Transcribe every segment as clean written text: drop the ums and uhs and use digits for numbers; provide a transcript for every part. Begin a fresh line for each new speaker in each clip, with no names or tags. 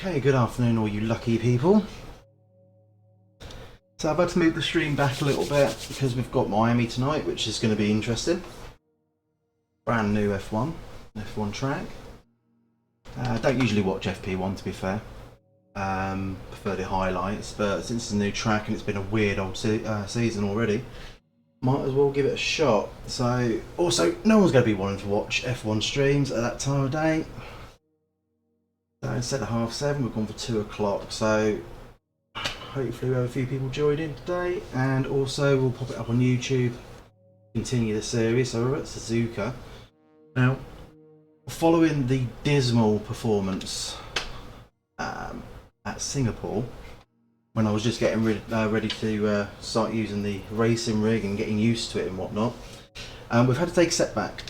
Okay, good afternoon all you lucky people. So I've had to move the stream back a little bit because we've got Miami tonight, which is going to be interesting. Brand new F1 track. I don't usually watch FP1 to be fair. Prefer the highlights, but since it's a new track and it's been a weird old season already, might as well give it a shot. So also, no one's going to be wanting to watch F1 streams at that time of day. So instead of 7:30, we've gone for 2 o'clock. So hopefully we have a few people join in today, and also we'll pop it up on YouTube, continue the series. So we're at Sazuka. Now, following the dismal performance at Singapore, when I was just getting ready to start using the racing rig and getting used to it and whatnot, we've had to take a setback.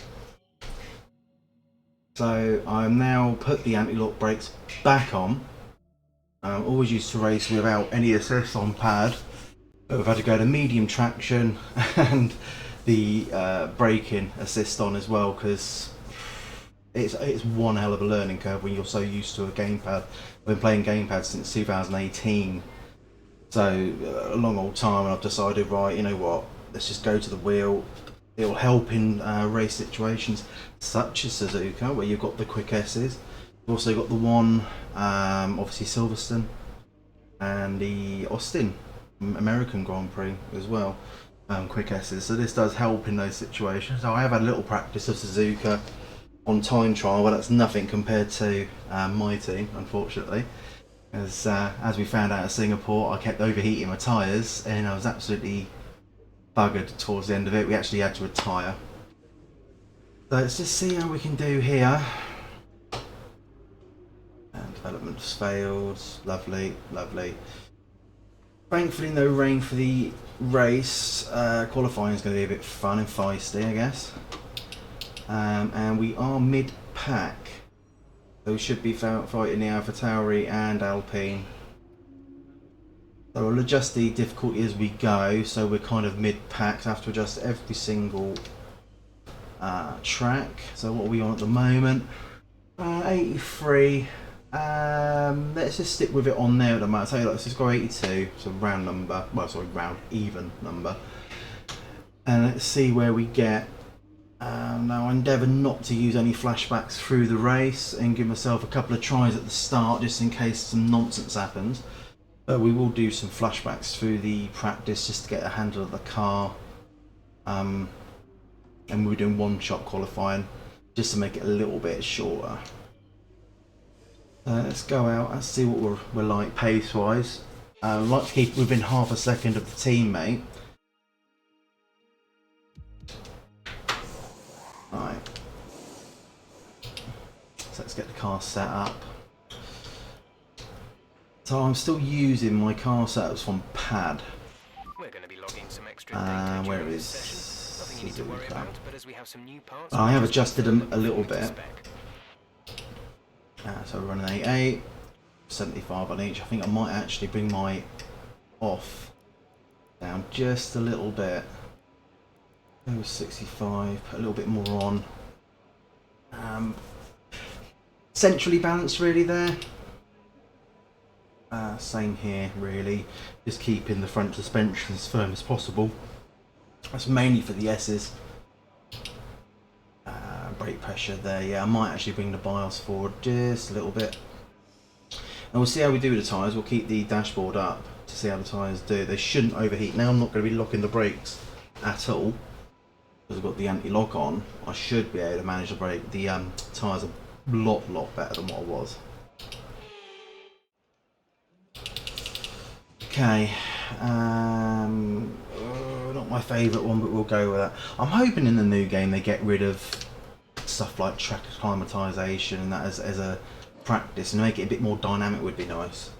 So I'm now put the anti-lock brakes back on. Always used to race without any assist on pad, but we've had to go to medium traction and the braking assist on as well, because it's one hell of a learning curve when you're so used to a gamepad. I've been playing gamepad since 2018, so a long old time, and I've decided, right, you know what, let's just go to the wheel. It'll help in race situations such as Sazuka, where you've got the quick S's. You've also got the one, obviously Silverstone, and the Austin American Grand Prix as well, quick S's. So this does help in those situations. So I have had a little practice of Sazuka on time trial, but that's nothing compared to my team, unfortunately. As we found out at Singapore, I kept overheating my tyres, and I was absolutely buggered towards the end of it. We actually had to retire. So let's just see how we can do here. And development's failed. Lovely, lovely. Thankfully no rain for the race. Qualifying is going to be a bit fun and feisty, I guess. And we are mid-pack. So we should be fighting the AlphaTauri and Alpine. So we'll adjust the difficulty as we go, so we're kind of mid-pack, so I have to adjust every single track. So what are we on at the moment? 83. Let's just stick with it on there at the moment. So let's just go 82, so round number, well sorry, round even number. And let's see where we get. Now I endeavour not to use any flashbacks through the race and give myself a couple of tries at the start just in case some nonsense happens. But we will do some flashbacks through the practice just to get a handle of the car, and we're doing one-shot qualifying just to make it a little bit shorter. Let's go out and see what we're like pace-wise. I'd like to keep within half a second of the teammate. Right. So let's get the car set up. So I'm still using my car setups from pad.
We're going to be logging some extra data
where
during
is
this session. Nothing you need to worry about, but as we have some new parts,
I have adjusted them a little bit. So we're running 88, 75 on each. I think I might actually bring my off down just a little bit. Go with 65, put a little bit more on. Centrally balanced really there. Same here really, just keeping the front suspension as firm as possible. That's mainly for the S's. Brake pressure there, yeah, I might actually bring the BIOS forward just a little bit. And we'll see how we do with the tyres. We'll keep the dashboard up to see how the tyres do. They shouldn't overheat. Now I'm not going to be locking the brakes at all because I've got the anti-lock on. I should be able to manage the brake. The tyres are a lot better than what I was. Okay, not my favourite one, but we'll go with that. I'm hoping in the new game they get rid of stuff like track acclimatisation and that as a practice, and make it a bit more dynamic would be nice.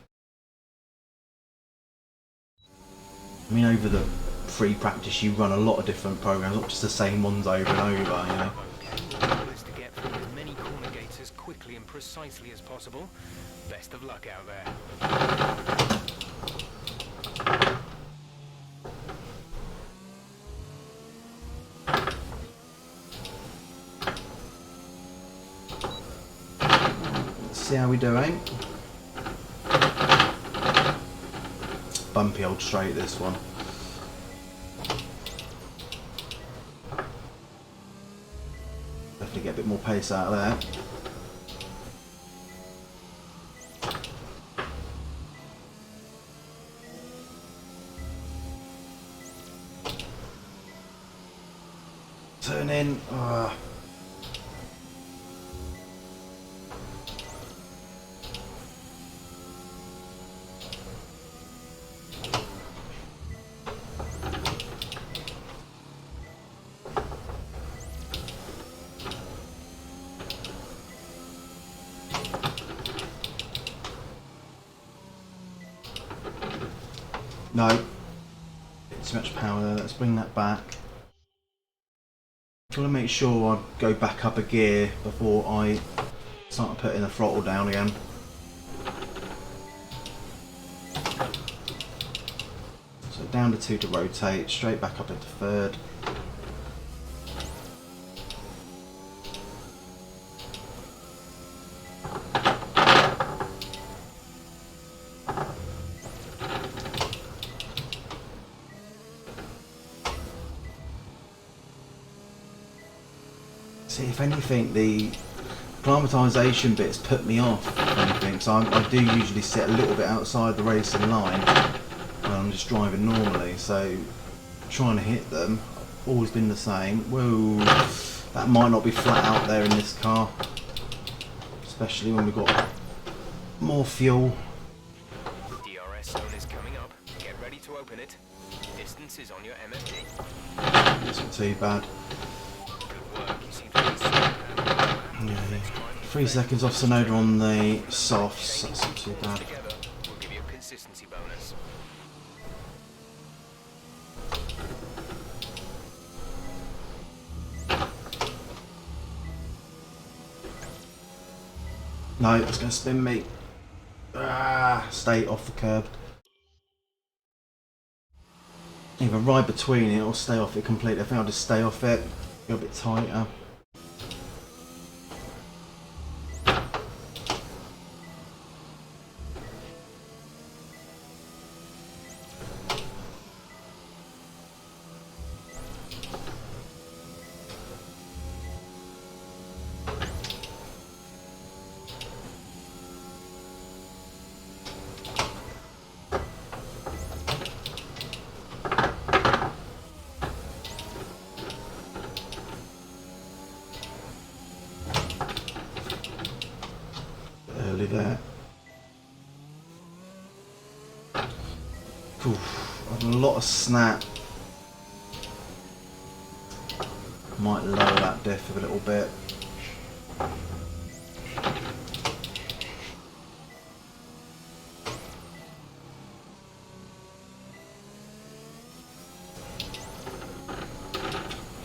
I mean, over the free practice you run a lot of different programs, not just the same ones over and over, you know.
The goal is to get through as many corner gates as quickly and precisely as possible. Best of luck out there.
See how we're doing. bumpy old straight, this one. Definitely get a bit more pace out of there. Turn in. No. Too much power there. Let's bring that back. I want to make sure I go back up a gear before I start putting the throttle down again. So down to 2 to rotate, straight back up into 3rd. See, if anything, the acclimatisation bits put me off, if anything, so I do usually sit a little bit outside the racing line when I'm just driving normally, so trying to hit them, always been the same. Whoa, that might not be flat out there in this car, especially when we've got more fuel.
DRS zone is coming up. Get ready to open it. Distance is on your MFD.
It's not too bad.
Good work. You seem to be slow.
Yeah, 3 seconds off Sonoda on the softs, that's not too bad.
Together, we'll give you a consistency bonus.
No, it's going to spin me. Stay off the curb. Either ride between it or stay off it completely. I think I'll just stay off it, go a bit tighter. Early there. Oof, a lot of snap. Might lower that diff a little bit.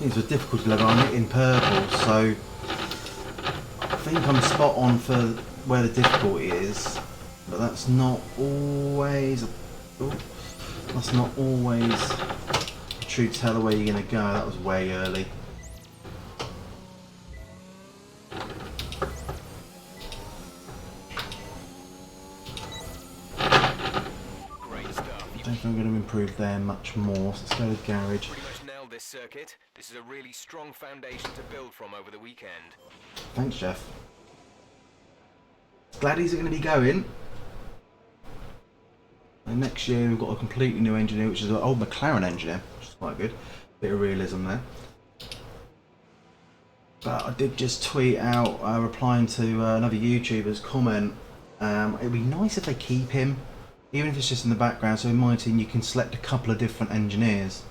It's a difficulty level. I'm hitting purple, so I think I'm spot on for where the difficulty is, but that's not always. That's not always a true tell of where you're going to go. That was way early.
Great stuff.
I don't think I'm going to improve there much more, so let's go with garage.
Pretty much nailed this circuit. This is a really strong foundation to build from over the weekend.
Thanks, Jeff. Glad he's going to be going. And next year we've got a completely new engineer, which is an old McLaren engineer, which is quite good. Bit of realism there. But I did just tweet out replying to another YouTuber's comment. It'd be nice if they keep him, even if it's just in the background. So in my team you can select a couple of different engineers,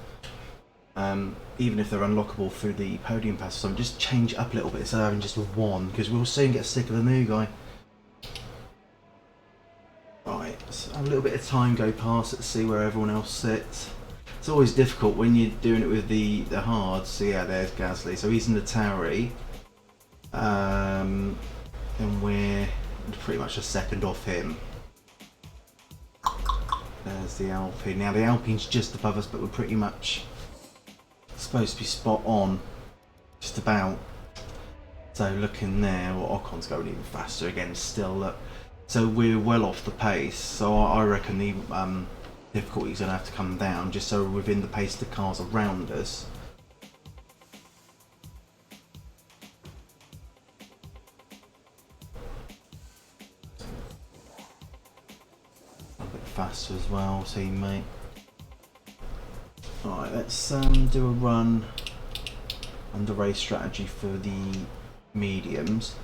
even if they're unlockable through the podium pass or something. Just change it up a little bit instead of having just one, because we'll soon get sick of the new guy. Right, so a little bit of time go past to see where everyone else sits. It's always difficult when you're doing it with the hards. So yeah, there's Gasly. So he's in the Tauri, and we're pretty much a second off him. There's the Alpine. Now the Alpine's just above us, but we're pretty much supposed to be spot on, just about. So looking there, well, Ocon's going even faster again. Still, look. So we're well off the pace. So I reckon difficulty's going to have to come down just so we're within the pace of the cars around us. A bit faster as well, teammate. Alright, let's do a run under race strategy for the mediums.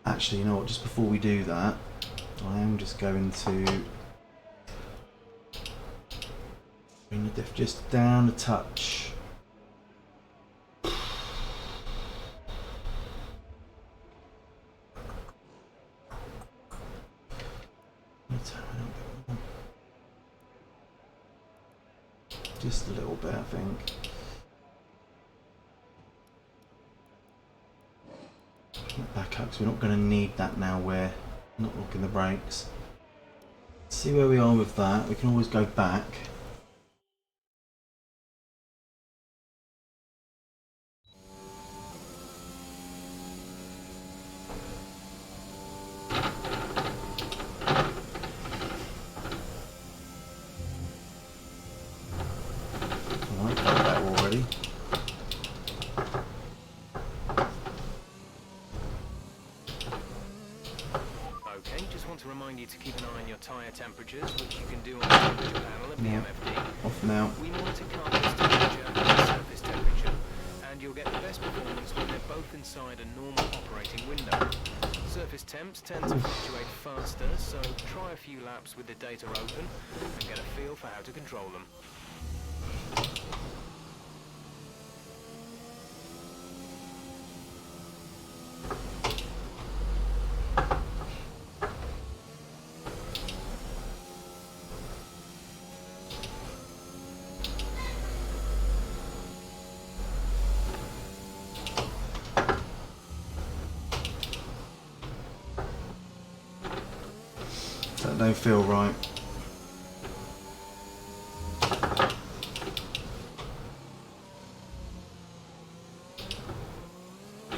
Actually, you know what, just before we do that, I am just going to bring the diff just down a touch. Just a little bit, I think. Back up, because we're not going to need that now. We're not locking the brakes. See where we are with that. We can always go back. Alright, got that already.
To remind you to keep an eye on your tyre temperatures, which you can do on the temperature panel at BMFD.
Off now.
We monitor carcass temperature and surface temperature, and you'll get the best performance when they're both inside a normal operating window. Surface temps tend to fluctuate faster, so try a few laps with the data open and get a feel for how to control them.
That don't feel right.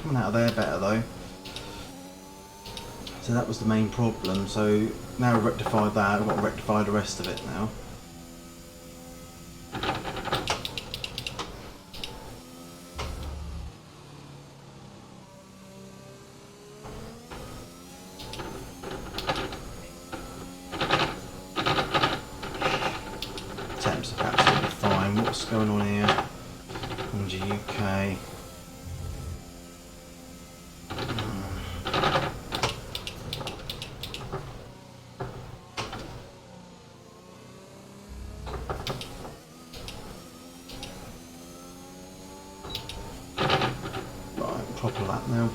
Coming out of there better though. So that was the main problem. So now we've rectified that, we've got to rectify the rest of it now. Temps are absolutely fine. What's going on here? In the UK. Right, proper lap now.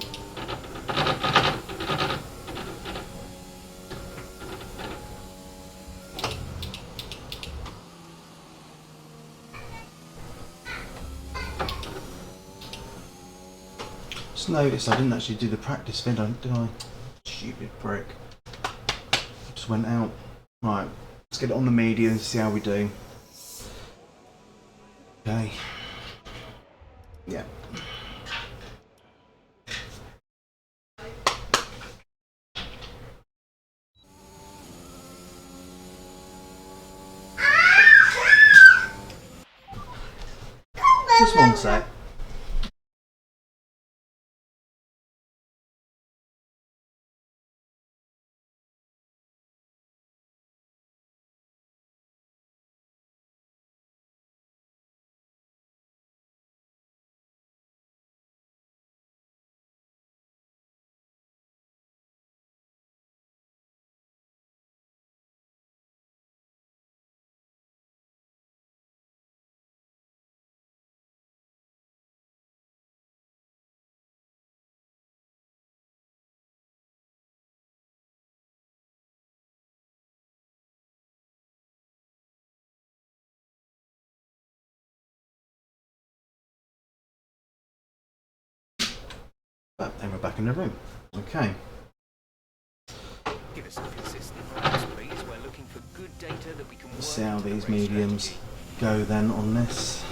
Just noticed I didn't actually do the practice vid, did I? Stupid prick. Just went out. Right, let's get it on the media and see how we do. Okay. Yeah. Just one sec. But then we're back in the room. Okay.
Give us some consistent values, please. We're looking for good data that we can
Let's
work
see how
into the
these
race
mediums
strategy.
go then on this.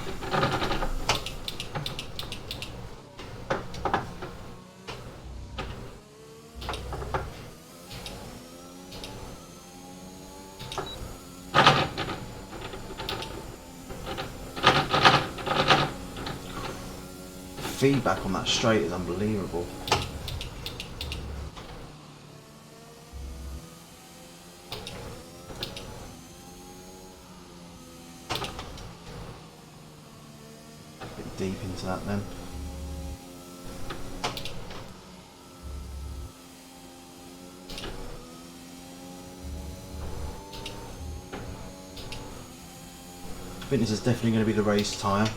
feedback on that straight is unbelievable. Bit deep into that then. I think this is definitely going to be the race tyre.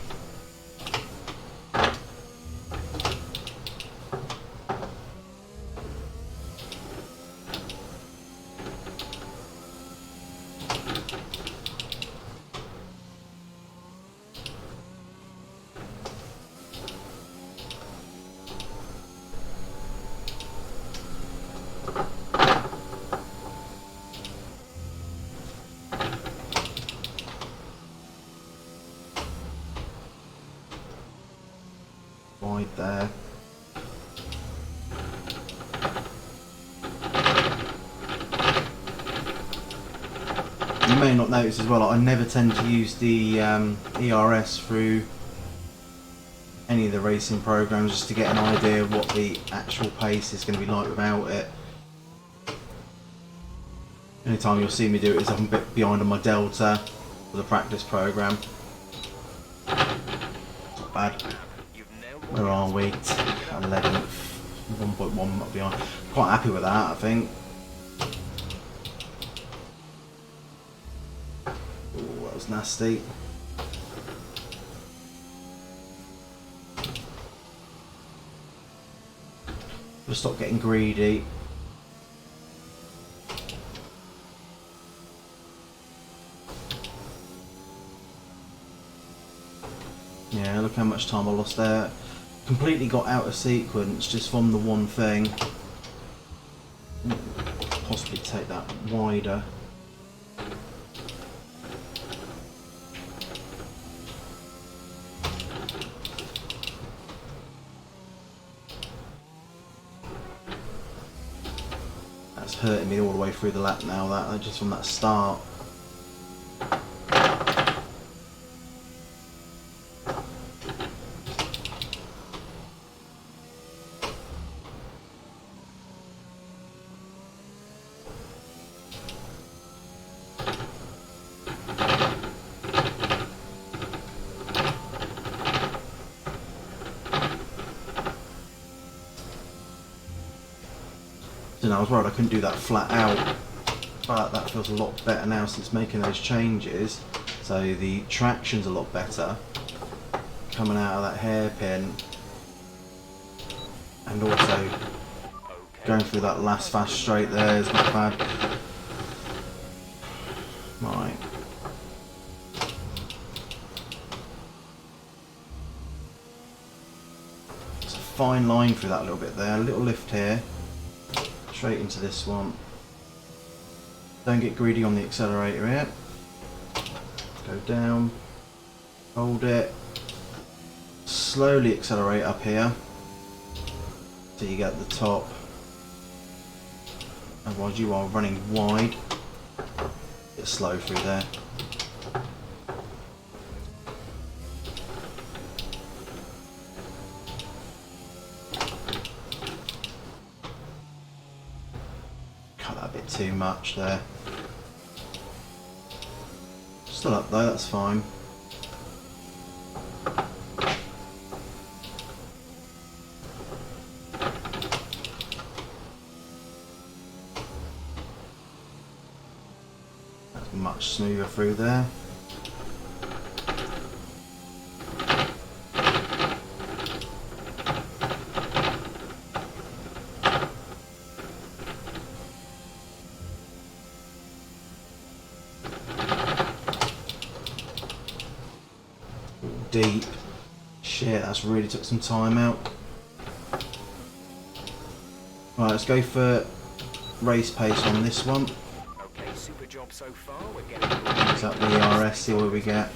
Wide there. You may not notice as well, I never tend to use the ERS through any of the racing programs just to get an idea of what the actual pace is going to be like without it. Anytime you'll see me do it is I'm a bit behind on my delta for the practice program. Not bad. Where are we? 11th. 1.1 might be on. Quite happy with that, I think. Oh, that was nasty. Just stop getting greedy. Yeah, look how much time I lost there. Completely got out of sequence just from the one thing. Possibly take that wider. That's hurting me all the way through the lap now, that just from that start. I was worried I couldn't do that flat out, but that feels a lot better now since making those changes. So the traction's a lot better coming out of that hairpin, and also going through that last fast straight there is not bad. Right. It's a fine line through that little bit there, a little lift here. Straight into this one. Don't get greedy on the accelerator yet. Go down, hold it, slowly accelerate up here till you get the top. Otherwise you are running wide. Get slow through there. Too much there. Still up though, that's fine. That's much smoother through there. Deep. Shit, that's really took some time out. Right, let's go for race pace on this one.
Okay, super job so far. We're getting
Use up the ERS, see what we get.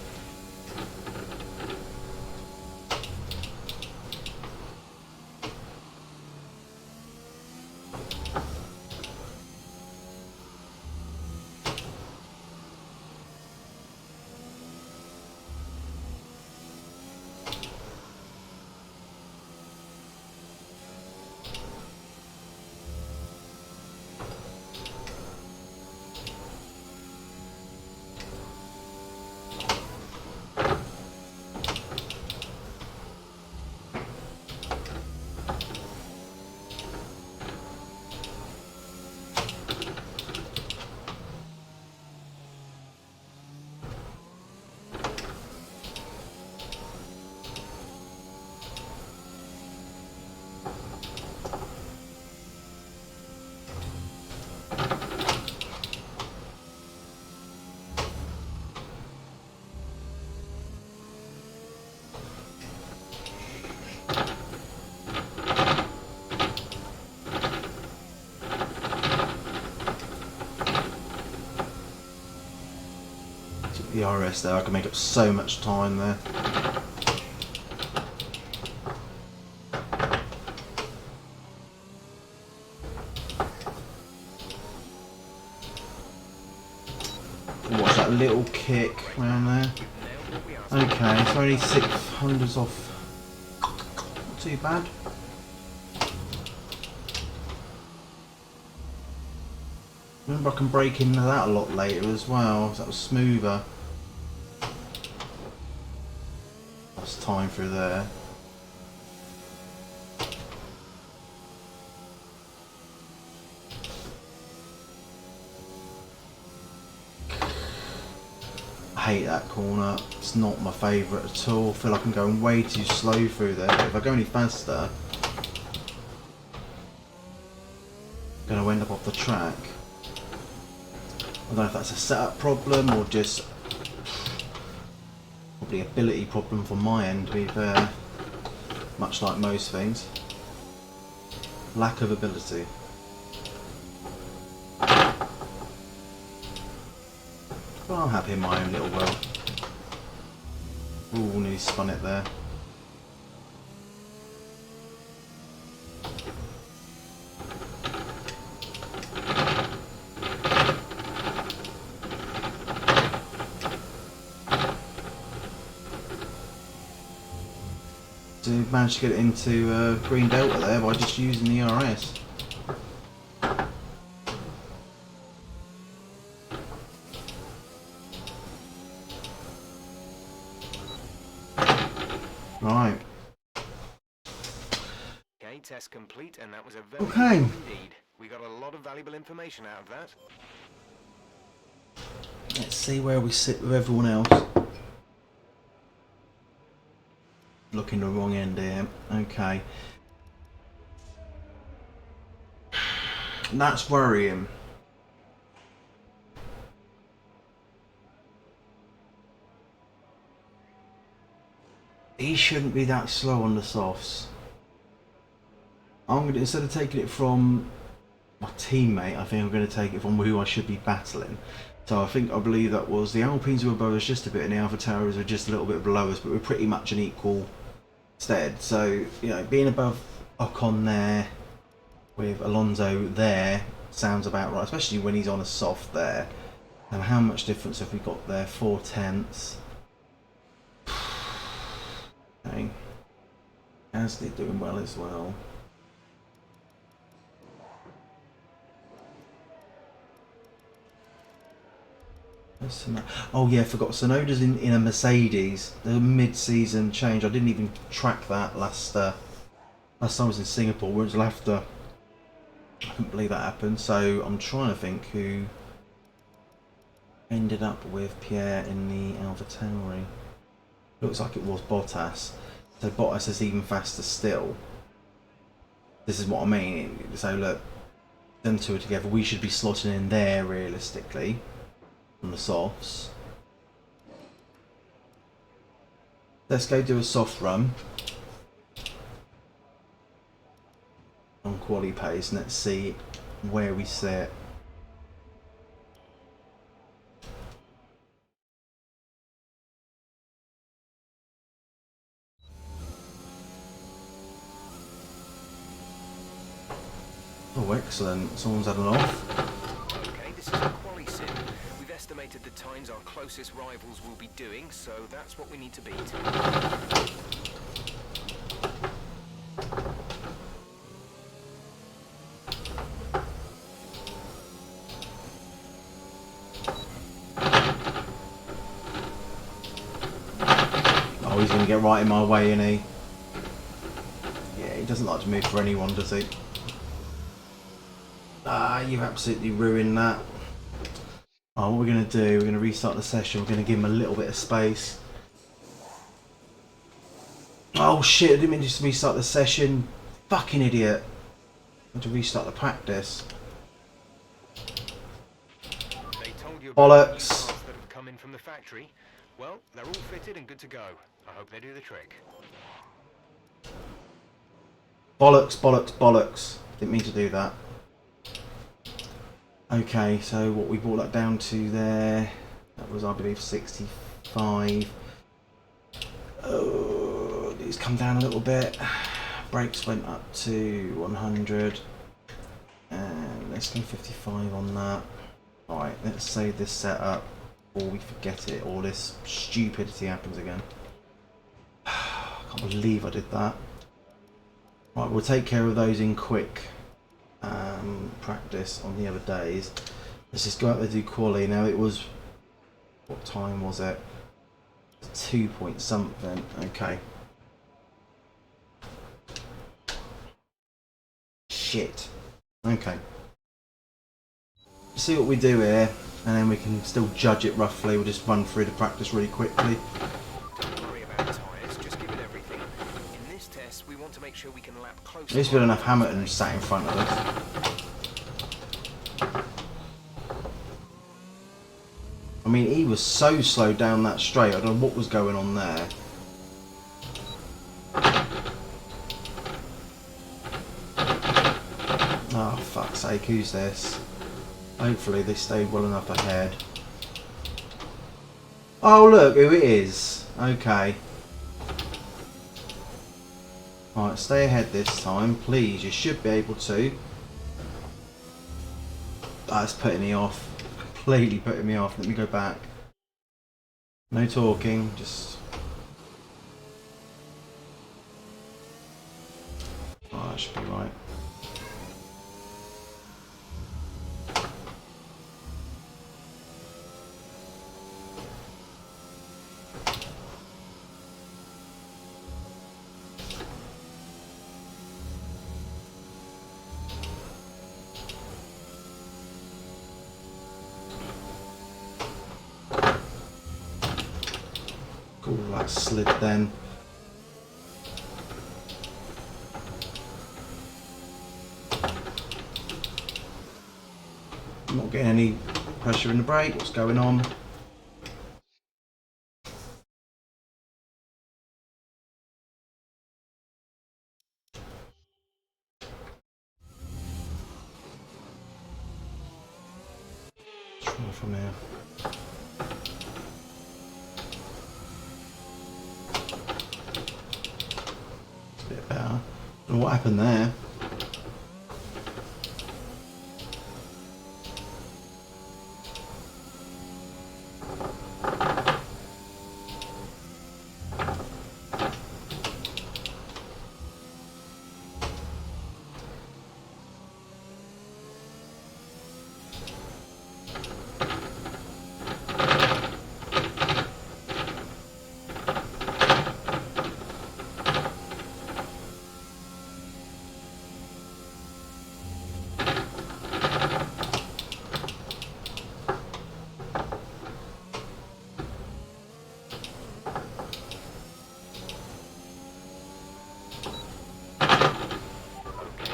the RS there. I can make up so much time there. What's that little kick around there? Okay, so only 600s off. Not too bad. Remember, I can break into that a lot later as well, so that was smoother. Lost time through there. I hate that corner. It's not my favourite at all. I feel like I'm going way too slow through there. But if I go any faster, I'm going to end up off the track. I don't know if that's a setup problem or just probably ability problem from my end, to be fair. Much like most things. Lack of ability. Well, I'm happy in my own little world. Ooh, nearly spun it there. So managed to get it into Green Delta there by just using the RS. Right.
Okay, test complete, and that was a very
Okay.
good indeed. We got a lot of valuable information out of that.
Let's see where we sit with everyone else. Looking the wrong end here. Okay. That's worrying. He shouldn't be that slow on the softs. I'm gonna, instead of taking it from my teammate, I think I'm going to take it from who I should be battling. So I believe that was the Alpines who were above us just a bit, and the Alpha Tauris were just a little bit below us, but we're pretty much an equal stead. So, you know, being above Ocon there with Alonso there sounds about right, especially when he's on a soft there. And how much difference have we got there? 4/10. Okay. Gasly doing well as well. Oh yeah, I forgot. Sonoda's in a Mercedes. The mid-season change. I didn't even track that last time I was in Singapore. Where it was after. I couldn't believe that happened. So I'm trying to think who ended up with Pierre in the AlphaTauri. Looks like it was Bottas. So Bottas is even faster still. This is what I mean. So look, them two are together. We should be slotting in there realistically. On the softs. Let's go do a soft run on quali pace and let's see where we sit. Oh, excellent. Someone's had an off.
Okay, this is a quali sim. We've estimated the times our closest rivals will be doing, so that's what we need to beat.
Oh, he's going to get right in my way, isn't he? Yeah, he doesn't like to move for anyone, does he? Ah, you've absolutely ruined that. Oh, what we're going to do, we're going to restart the session. We're going to give him a little bit of space. Oh shit, I didn't mean to restart the session. Fucking idiot. I had to restart the practice.
They told you
Bollocks.
about the parts that have come in from the factory. Well, they're all fitted and good to go. I hope they do the trick.
Bollocks, bollocks, bollocks. Didn't mean to do that. Okay, so what we brought that down to there. That was, I believe, 65. Oh, these come down a little bit. Brakes went up to 100. And let's go 55 on that. Alright, let's save this setup before we forget it or this stupidity happens again. I can't believe I did that. Right, we'll take care of those in quick practice on the other days. Let's just go out there and do quali. Now it was, what time was it? 2 point something. Okay. Shit. Okay. See what we do here, and then we can still judge it roughly. We'll just run through the practice really quickly.
Don't worry about tyres, just give it everything. In this test, we want to make sure we can lap close.
At least we don't have Hamilton sat in front of us. I mean, he was so slow down that straight. I don't know what was going on there. Oh, fuck's sake, who's this? Hopefully they stayed well enough ahead. Oh, look who it is. Okay. Right, stay ahead this time, please. You should be able to. That's putting me off. Completely putting me off. Let me go back. No talking, just... Oh, that should be right. Cool, that slid then. I'm not getting any pressure in the brake. What's going on? Let's try from here. It's a bit better. I don't know what happened there.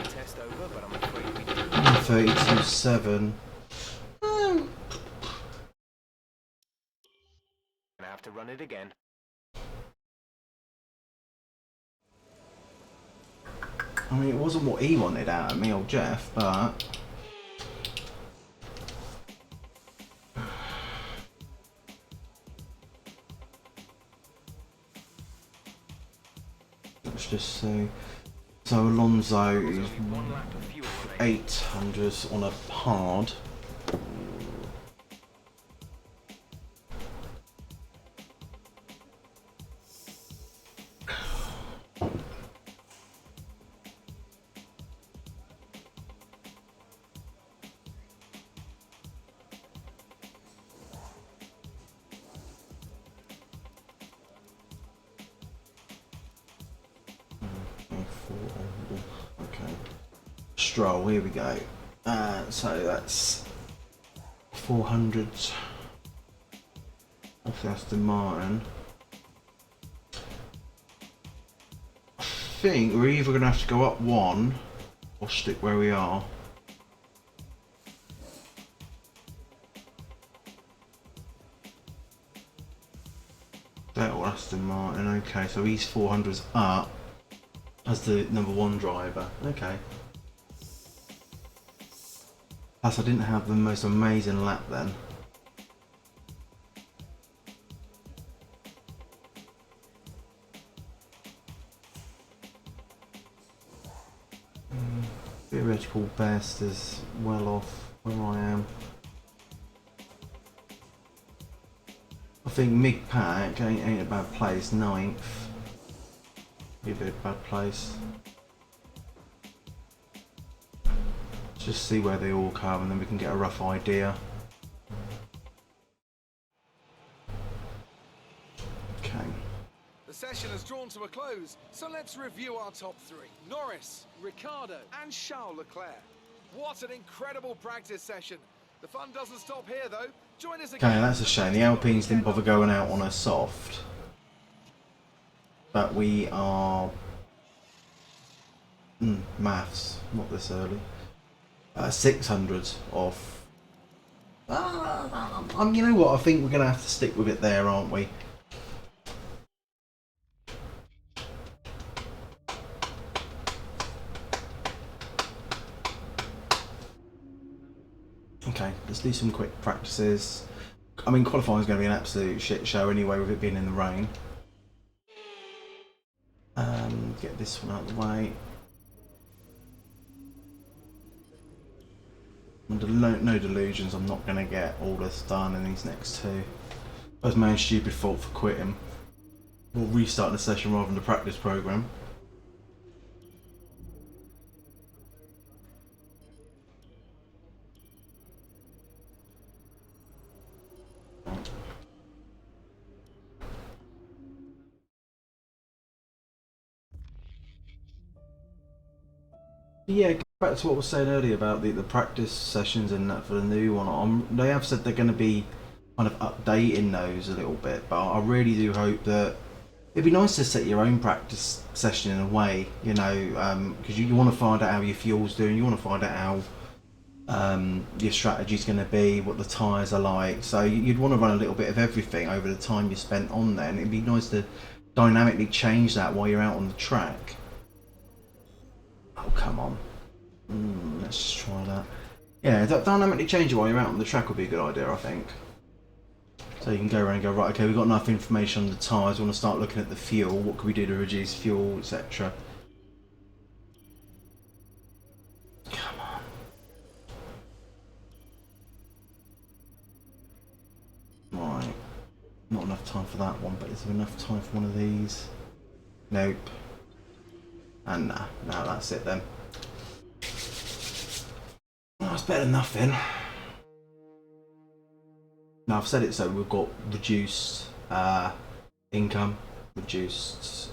Test over, but I'm afraid we didn't.
32.7.
Gonna have to run it again.
I mean, it wasn't what he wanted out of me, old Jeff, but... Let's just see. So Alonso is
Only one lap of fuel remaining.
800s on a hard. Okay. Stroll, here we go. So that's 400s off the Aston Martin. I think we're either going to have to go up one or stick where we are. That or Aston Martin, okay, so he's 400s up as the number one driver, okay. Plus I didn't have the most amazing lap then. chronological best is well off where I am. I think mid-pack ain't a bad place, 9th. Be a bit of a bad place. Just see where they all come and then we can get a rough idea. Okay.
The session has drawn to a close, so let's review our top 3. Norris, Ricciardo and Charles Leclerc. What an incredible practice session. The fun doesn't stop here though. Join us again.
Okay, that's a shame. The Alpines didn't bother going out on a soft. But we are... maths, not this early. 600 off. You know what, I think we're going to have to stick with it there, aren't we? Okay, let's do some quick practices. I mean, qualifying is going to be an absolute shit show anyway with it being in the rain. Get this one out of the way. No delusions, I'm not going to get all this done in these next 2. That was my own stupid fault for quitting. Or restarting the session rather than the practice program. Yeah, back to what I was saying earlier about the practice sessions and that for the new one. They have said they're going to be kind of updating those a little bit, but I really do hope that it'd be nice to set your own practice session in a way, you know, because you want to find out how your fuel's doing, you want to find out how your strategy's going to be, what the tyres are like. So you'd want to run a little bit of everything over the time you spent on there, and it'd be nice to dynamically change that while you're out on the track. Oh, come on. Let's just try that. Yeah, dynamically change it while you're out on the track would be a good idea, I think. So you can go around and go, right, okay, we've got enough information on the tyres, we want to start looking at the fuel, what can we do to reduce fuel, etc. Come on. Right. Not enough time for that one, but is there enough time for one of these? Nope. And nah, that's it then. Well, it's better than nothing. Now I've said it, so we've got reduced income, reduced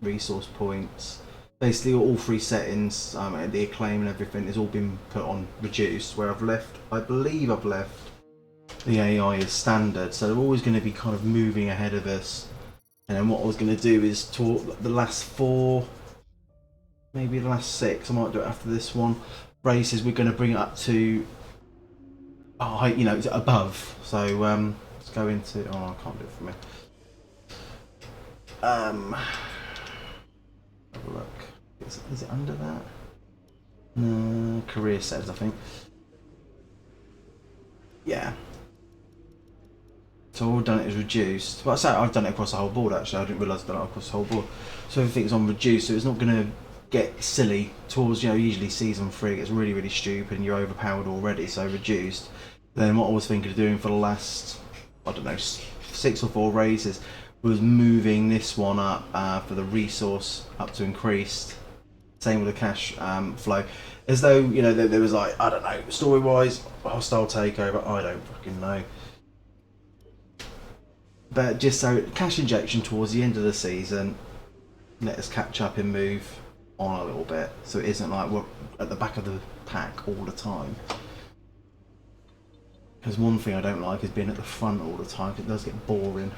resource points. Basically all 3 settings, the acclaim and everything has all been put on reduced, where I believe I've left the AI as standard, so they're always going to be kind of moving ahead of us. And then what I was going to do is talk the last 4, maybe the last 6, I might do it after this one, races, we're going to bring it up to, you know, above. So let's go into, I can't do it for me. Have a look. Is it under that? No, career settings, I think. Yeah. So all I've done it is reduced. Well, I say I've done it across the whole board actually. I didn't realise I've done it across the whole board. So everything's on reduced, so it's not going to get silly towards, you know, usually season 3 it gets really, really stupid and you're overpowered already, so reduced. Then what I was thinking of doing for the last, I don't know, 6 or 4 races was moving this one up for the resource up to increased. Same with the cash flow. As though, you know, there was like, I don't know, story-wise, hostile takeover, I don't fucking know. But just so, cash injection towards the end of the season, let us catch up and move on a little bit. So it isn't like we're at the back of the pack all the time. Because one thing I don't like is being at the front all the time, because it does get boring.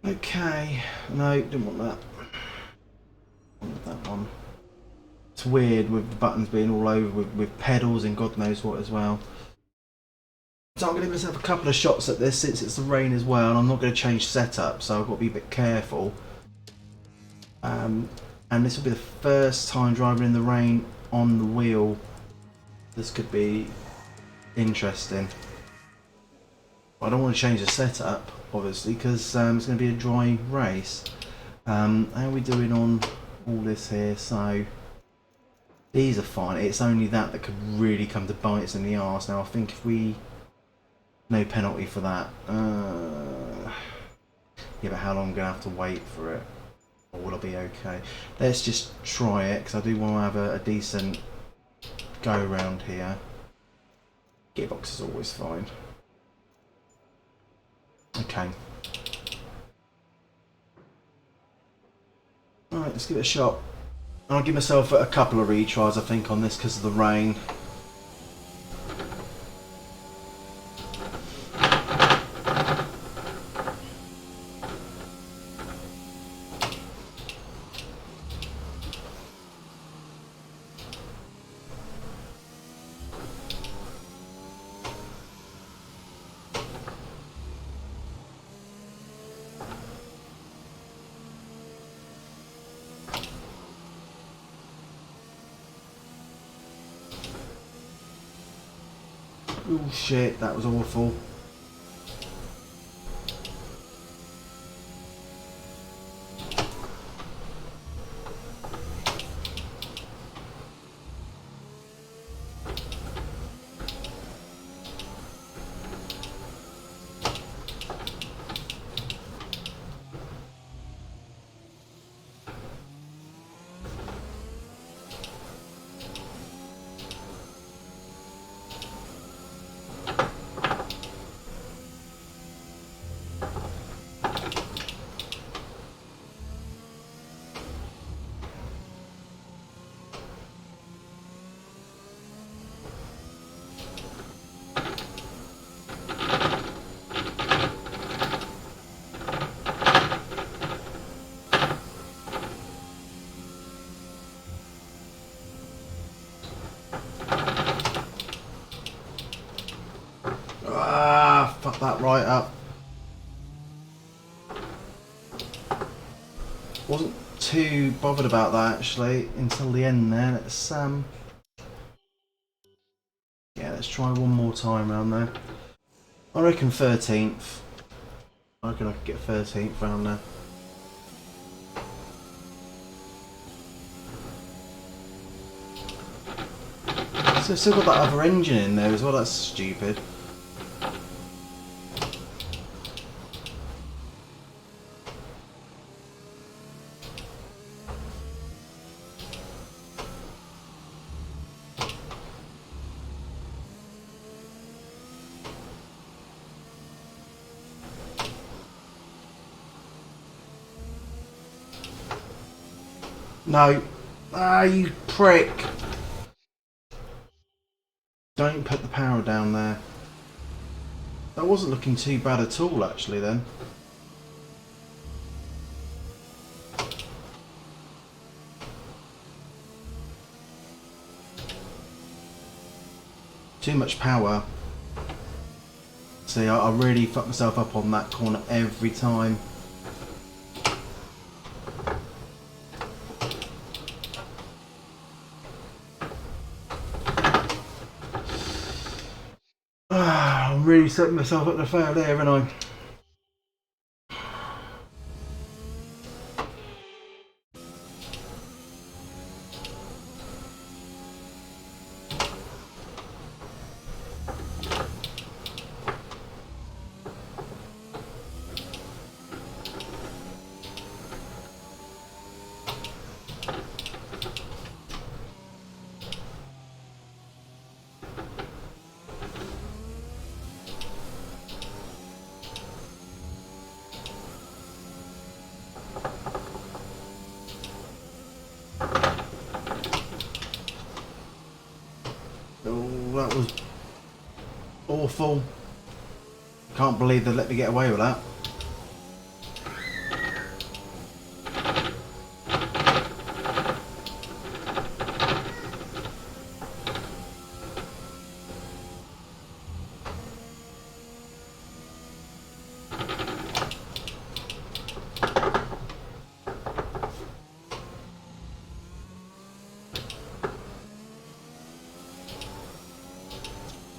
Okay, no, didn't want that. Want that one. It's weird with the buttons being all over, with pedals and God knows what as well. So I'm going to give myself a couple of shots at this since it's the rain as well, and I'm not going to change setup, so I've got to be a bit careful. And this will be the first time driving in the rain on the wheel. This could be interesting. I don't want to change the setup, obviously, because it's going to be a dry race. How are we doing on all this here? So These are fine. It's only that could really come to bite us in the arse. Now I think if we... No penalty for that. Yeah, but how long am I going to have to wait for it? Or will I be okay? Let's just try it, because I do want to have a decent go around here. Gearbox is always fine. Okay. Alright, let's give it a shot. I'll give myself a couple of retries, I think, on this because of the rain. Oh shit, that was awful. Ah, fuck that right up. Wasn't too bothered about that actually until the end there. Let's try one more time around there. I reckon 13th. I reckon I could get 13th round there. So I've still got that other engine in there as well, that's stupid. No. Ah, you prick. Don't put the power down there. That wasn't looking too bad at all actually then. Too much power. See, I really fuck myself up on that corner every time. I'm really setting myself up to fail there, haven't I? That was awful. Can't believe they let me get away with that.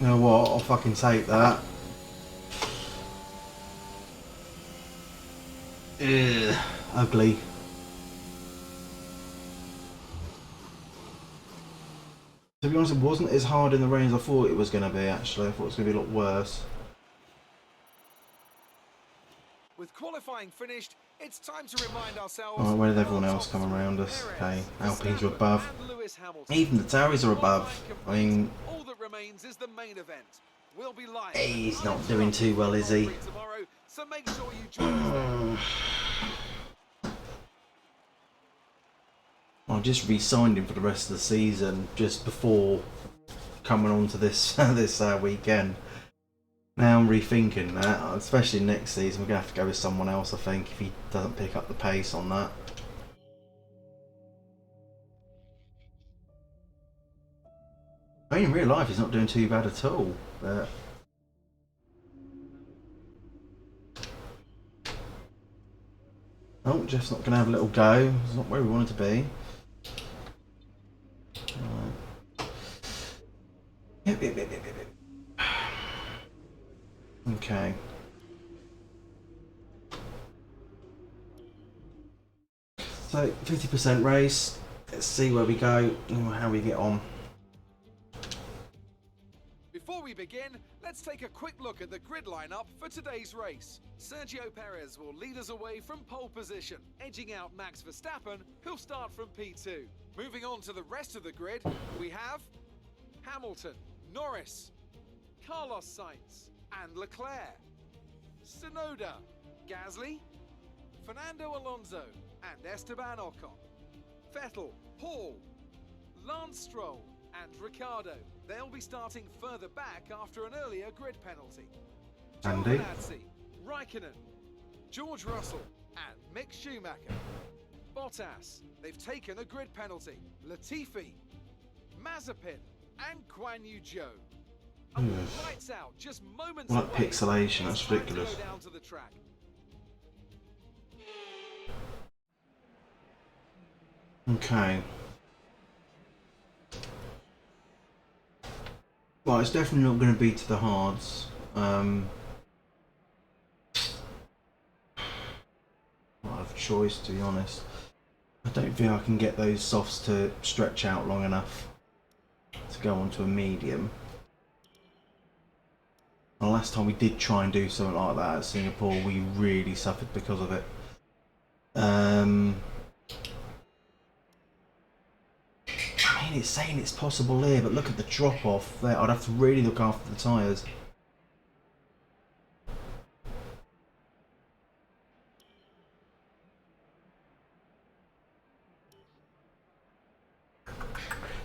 You know what, I'll fucking take that. Ugh, ugly. To be honest, it wasn't as hard in the rain as I thought it was going to be, actually. I thought it was going to be a lot worse.
With qualifying finished, it's time to remind ourselves.
Alright, where did everyone else come around us? Okay, Alpines are above. Even the Tauris are above. I mean,
all that remains is the main event. We'll be live.
he's not doing too well, is he?
Tomorrow, so make sure you join us then.
I just re-signed him for the rest of the season just before coming on to this weekend. Now I'm rethinking that, especially next season. We're going to have to go with someone else, I think, if he doesn't pick up the pace on that. I mean, in real life, he's not doing too bad at all, but... Oh, Jeff's not going to have a little go. It's not where we wanted to be. Right. Yep. Okay. So 50% race. Let's see where we go and how we get on.
Before we begin, let's take a quick look at the grid lineup for today's race. Sergio Perez will lead us away from pole position, edging out Max Verstappen, who'll start from P2. Moving on to the rest of the grid, we have Hamilton, Norris, Carlos Sainz, and Leclerc, Tsunoda, Gasly, Fernando Alonso, and Esteban Ocon, Vettel, Paul, Lance Stroll, and Ricciardo. They'll be starting further back after an earlier grid penalty.
Andy,
Giovinazzi, Raikkonen, George Russell, and Mick Schumacher. Bottas, they've taken a grid penalty. Latifi, Mazepin, and Guan Yu Zhou. And with lights out just moments
what
away,
pixelation,
it's
that's
time to
ridiculous.
go down to the track.
Okay. Well, it's definitely not going to be to the hards. I have a choice, to be honest. I don't think I can get those softs to stretch out long enough to go onto a medium. The last time we did try and do something like that at Singapore, we really suffered because of it. I mean, it's saying it's possible here, but look at the drop off there. I'd have to really look after the tyres.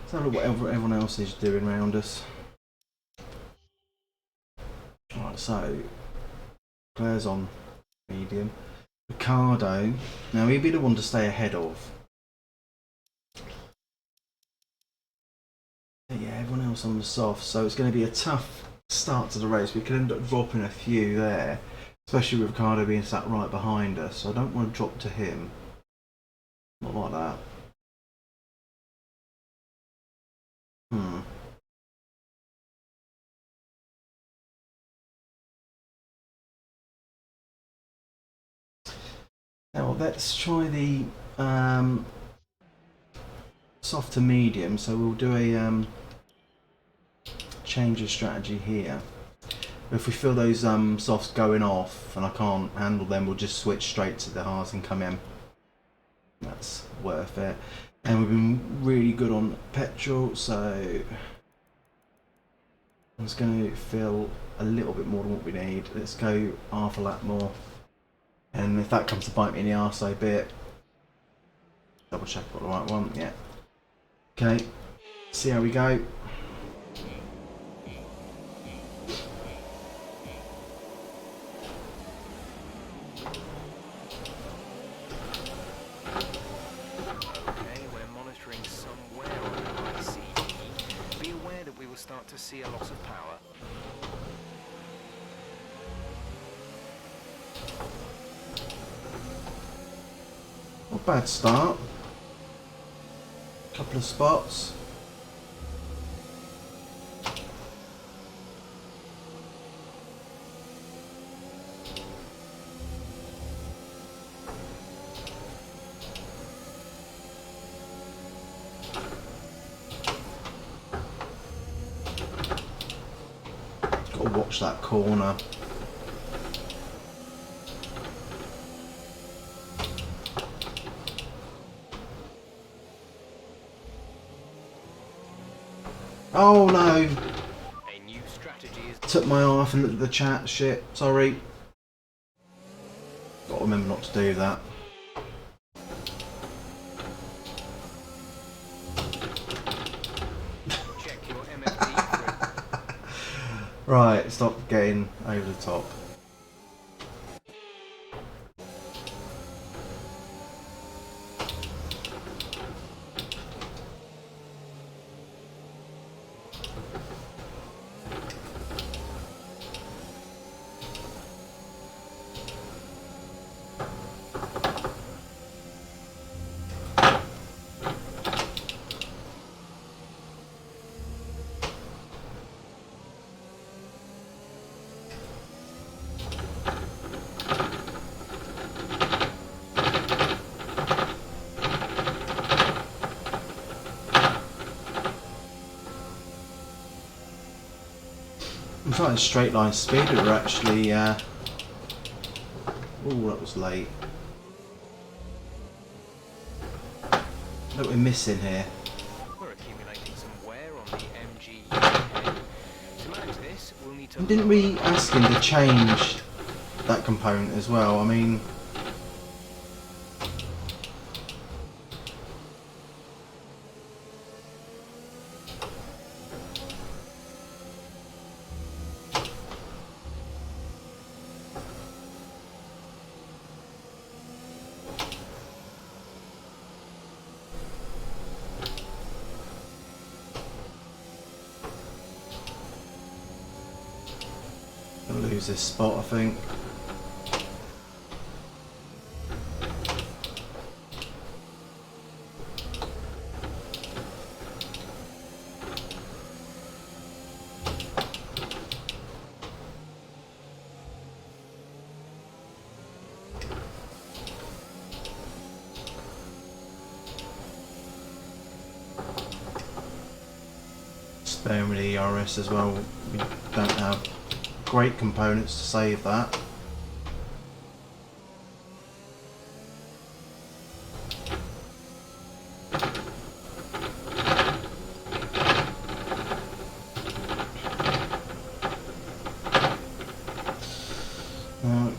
Let's have a look what everyone else is doing around us. Right, so Claire's on medium. Ricardo, now he'd be the one to stay ahead of. Yeah, everyone else on the soft, so it's going to be a tough start to the race. We could end up dropping a few there, especially with Ricardo being sat right behind us. So I don't want to drop to him. Not like that. Now let's try the soft to medium. So we'll do a change of strategy here. If we feel those softs going off and I can't handle them, we'll just switch straight to the hards and come in. That's worth it. And we've been really good on petrol, so I'm just going to fill a little bit more than what we need. Let's go half a lap more. And if that comes to bite me in the arse, so be it. Double check I've got the right one, yeah. Okay, see how we go.
Start to see a loss of power.
Not a bad start. Couple of spots. Got to watch that corner. Oh no!
A new strategy is
Took my eye off and looked at the chat. Shit, sorry. Got to remember not to do that.
check your MFD for it.
Right, stop getting over the top. I'm trying straight line speed, but we're actually. Oh, that was late. What are we missing here?
We're accumulating some wear on the MG head. To manage this, we'll need to...
And didn't we ask him to change that component as well? I mean. Gonna lose this spot, I think. Sparing with the ERS as well. We don't have great components to save that.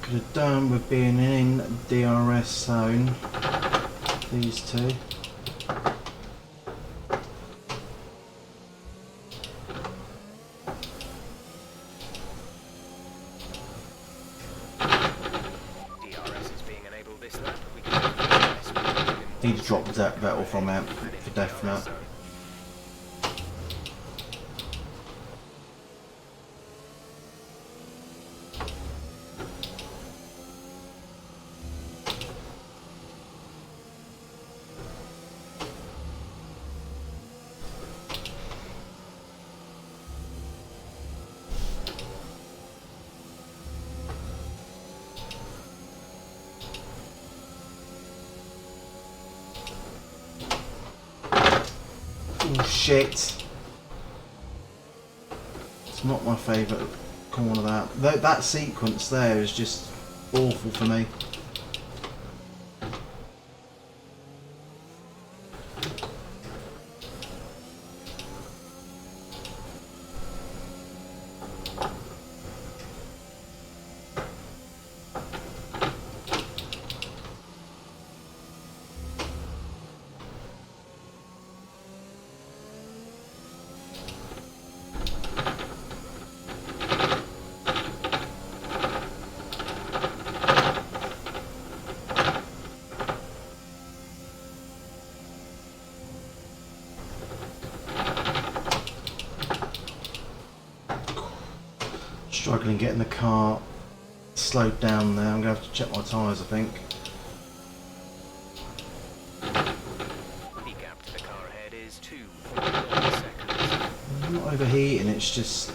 Could have done with being in DRS zone. These two. Need to drop that Vettel from out for definite. Oh shit. It's not my favourite corner that sequence there is just awful for me. Struggling getting the car slowed down there. I'm going to have to check my tyres, I think.
The gap to the car ahead is 2.1 seconds.
I'm not overheating, it's just...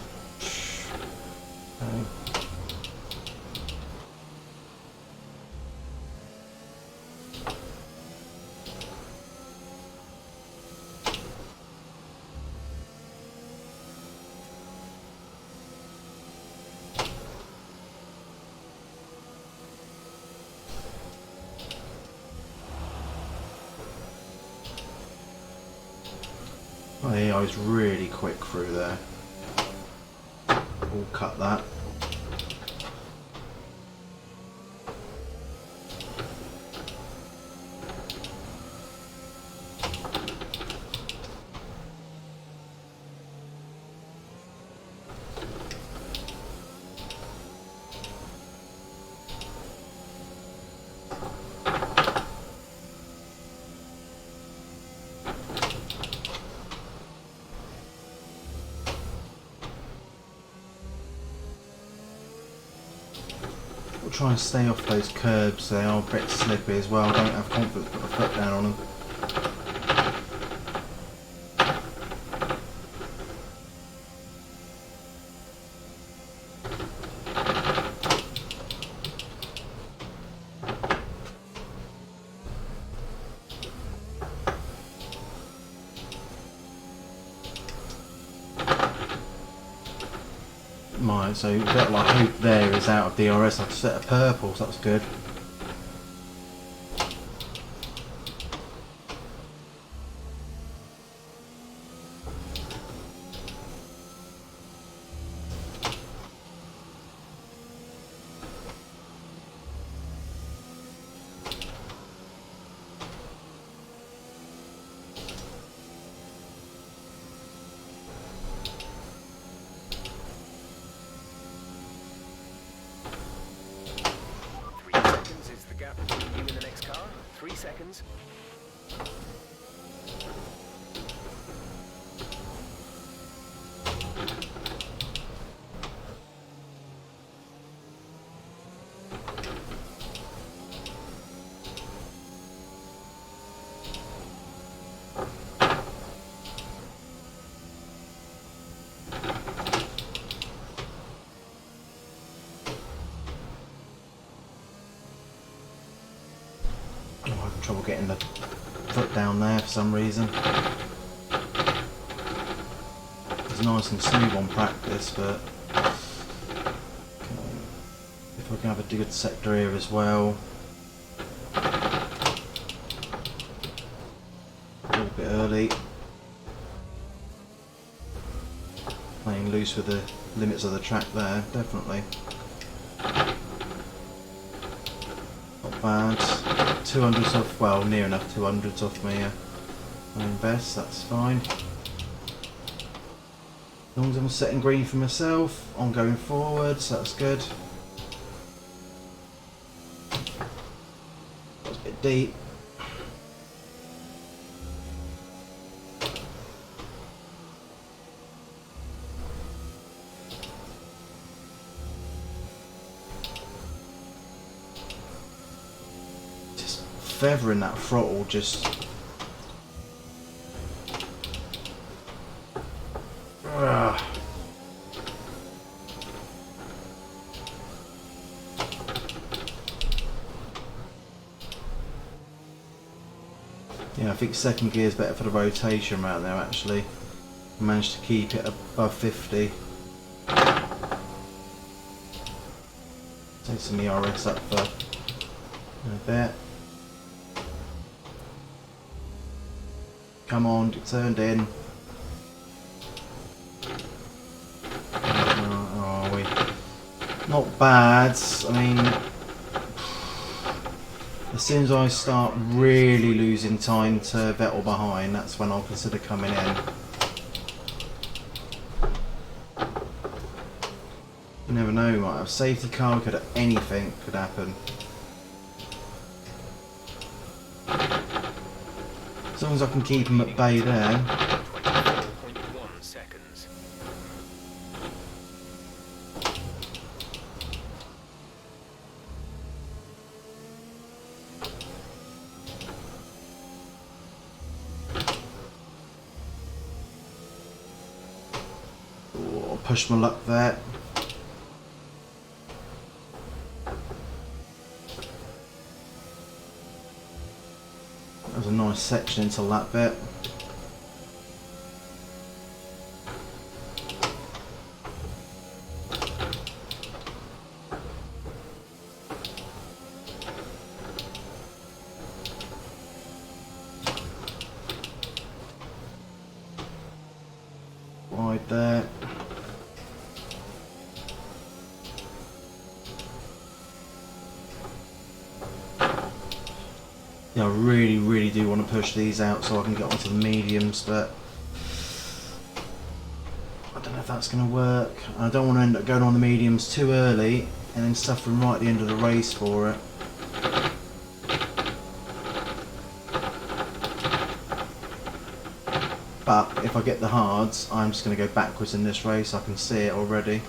AI is really quick through there. We'll cut that. We'll try and stay off those curbs, they are a bit slippy as well. I don't have confidence to put my foot down on them. Right, so a bit like hope there is out of DRS. I've set a purple, so that's good.
gap between you and the next car. 3 seconds.
Trouble getting the foot down there for some reason. It's nice and smooth on practice, but if we can have a good sector here as well. A little bit early. Playing loose with the limits of the track there, definitely. Not bad. 200s off, well, near enough 200s off me own best, that's fine. As long as I'm setting green for myself, I'm going forwards, that's good. That's a bit deep. Feathering that throttle just yeah, I think second gear is better for the rotation right there actually. I managed to keep it above 50. Take some ERS up for a bit. Come on, it turned in. Where are we? Not bad. I mean, as soon as I start really losing time to Vettel behind, that's when I'll consider coming in. You never know, right? A safety car could have anything could happen. As long as I can keep him at bay there.
24.1 seconds.
Ooh, I'll push my luck there. That was a nice section into that bit. Wide there. Yeah, I really do want to push these out so I can get onto the mediums, but I don't know if that's going to work. I don't want to end up going on the mediums too early and then suffering right at the end of the race for it. But if I get the hards, I'm just going to go backwards in this race. I can see it already.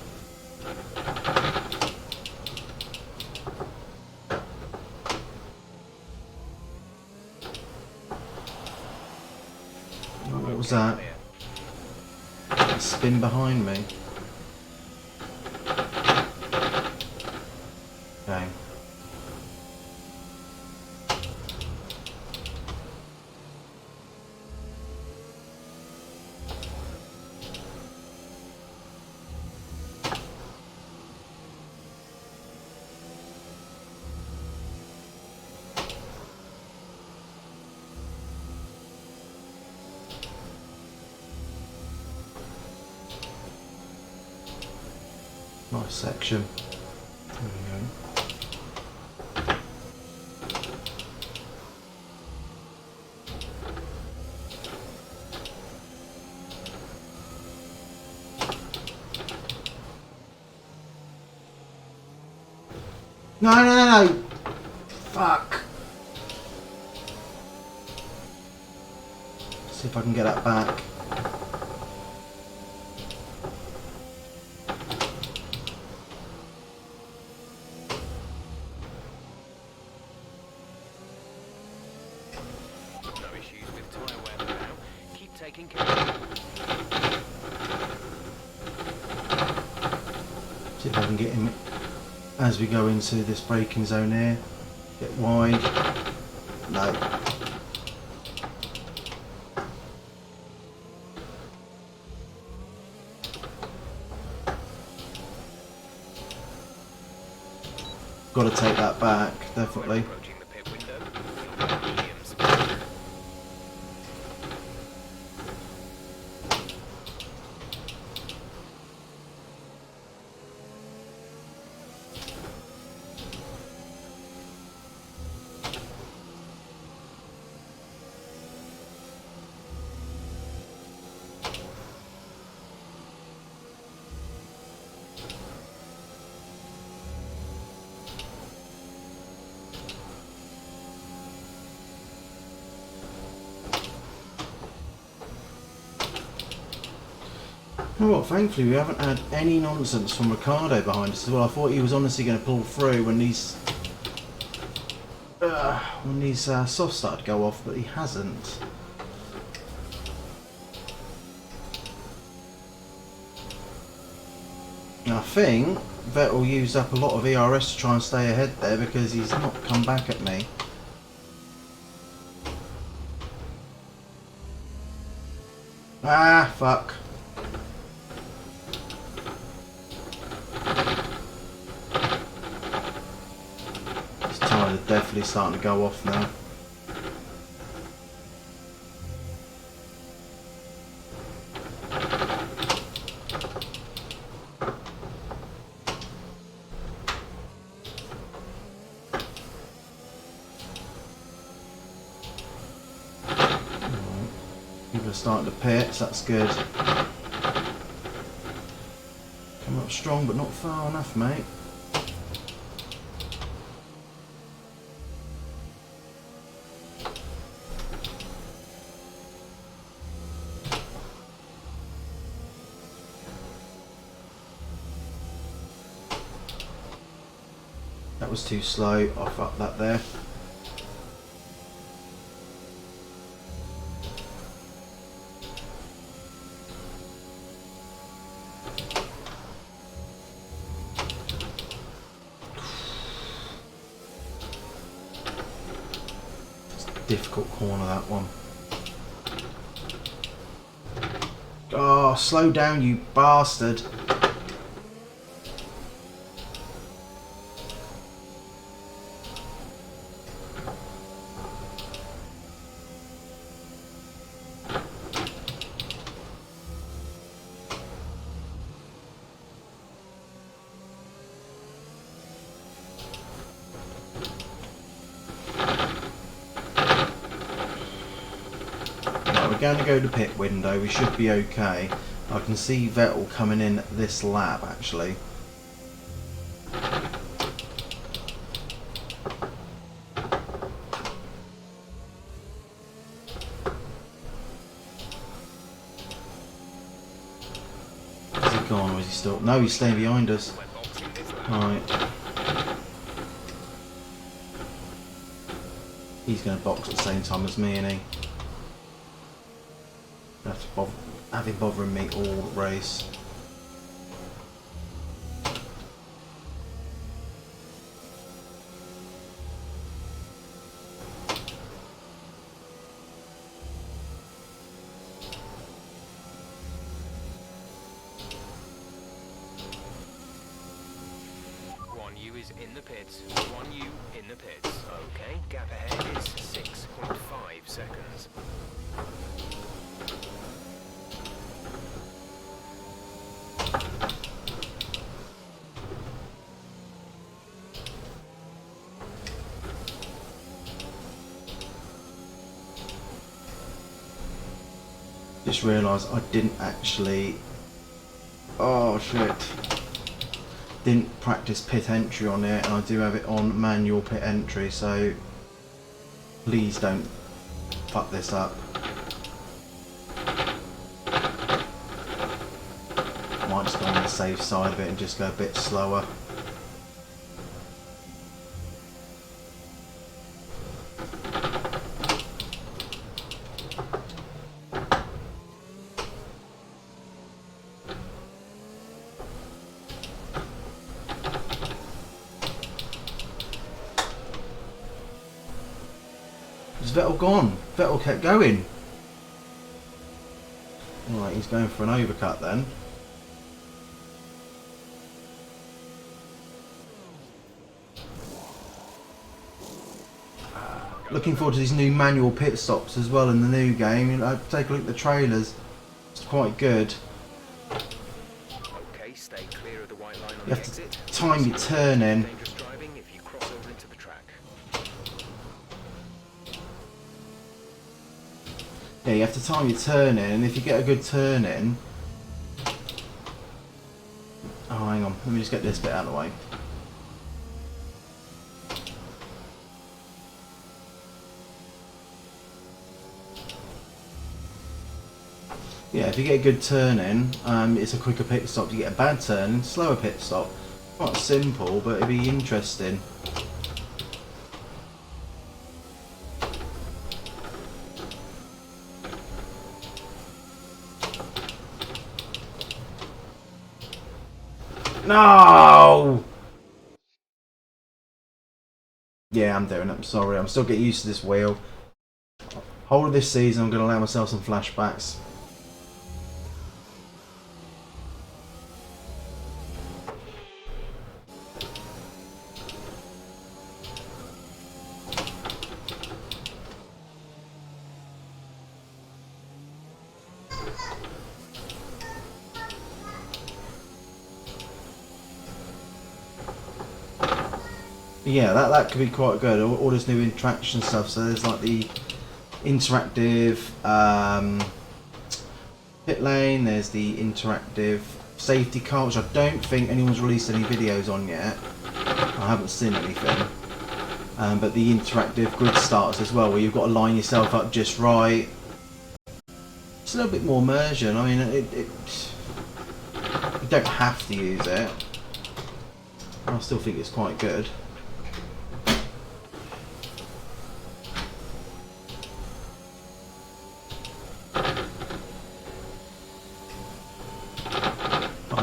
What was that? A spin behind me. Okay. Nice section. There we go. No! Fuck! See if I can get that back. See if I can get him as we go into this braking zone here. Get wide. No. Got to take that back, definitely. You know what, thankfully we haven't had any nonsense from Ricardo behind us as well. I thought he was honestly going to pull through when these softs started to go off, but he hasn't. And I think Vettel used up a lot of ERS to try and stay ahead there because he's not come back at me. Ah, fuck. Definitely starting to go off now. People are starting to pit, so that's good. Come up strong but not far enough, mate. That was too slow, I'll fuck that there. It's a difficult corner, that one. Oh, slow down, you bastard. we're going to go to pit window. We should be okay. I can see Vettel coming in this lap actually. Is he gone or is he still? No, he's staying behind us. Alright. He's going to box at the same time as me, isn't he? Have to have him bothering me all race.
is in the pits. 1U in the pits. Okay, gap ahead is 6.5 seconds.
Just realised I didn't actually. Oh shit. Didn't practice pit entry on it, and I do have it on manual pit entry, so please don't fuck this up. Might just go on the safe side of it and just go a bit slower. Is Vettel gone? Vettel kept going. Alright, he's going for an overcut then. Looking forward to these new manual pit stops as well in the new game. You know, take a look at the trailers. It's quite good.
Okay, stay clear of the white line on
You
the
have to
exit.
time your turn in.
Dangerous driving if you cross over into the track.
Yeah, you have to time your turn in, and if you get a good turn in... Oh, hang on. Let me just get this bit out of the way. Yeah, if you get a good turn in, it's a quicker pit stop. You get a bad turn, slower pit stop. Quite simple, but it'd be interesting. No! Yeah, I'm doing it. I'm sorry. I'm still getting used to this wheel. Whole of this season, I'm going to allow myself some flashbacks. Yeah, that could be quite good. All this new interaction stuff. So there's like the interactive pit lane. There's the interactive safety car, which I don't think anyone's released any videos on yet. I haven't seen anything. But the interactive grid starts as well, where you've got to line yourself up just right. It's a little bit more immersion. I mean, you don't have to use it. I still think it's quite good.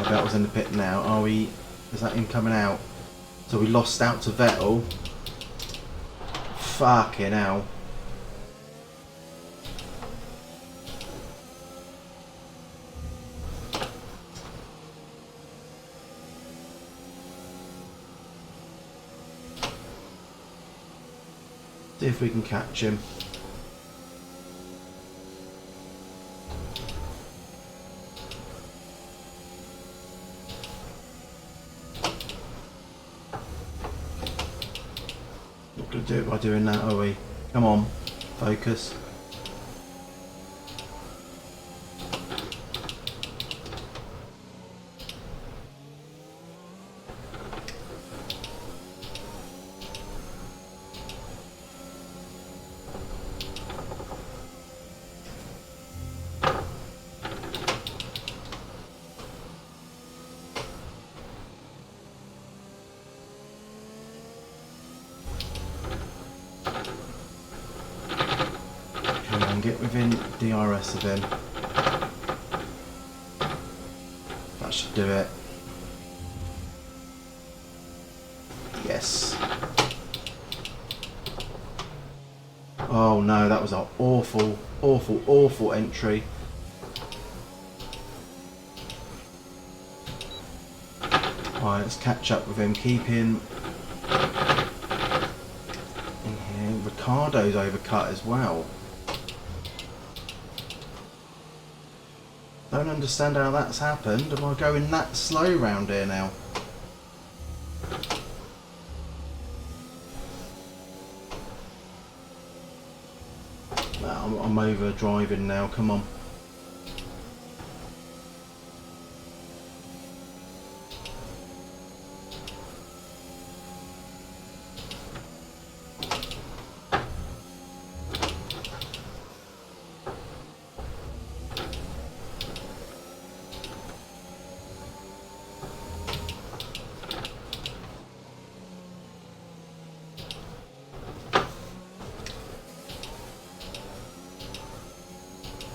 Vettel's in the pit now. Are we? Is that him coming out? So we lost out to Vettel. Fucking hell. See if we can catch him. Not gonna do it by doing that, are we? Come on, focus. get within DRS of him. That should do it. Yes. Oh no, that was an awful, awful, awful entry. Alright, let's catch up with him. Keep him in here. Ricardo's overcut as well. Don't understand how that's happened. Am I going that slow round here now? I'm over driving now, come on.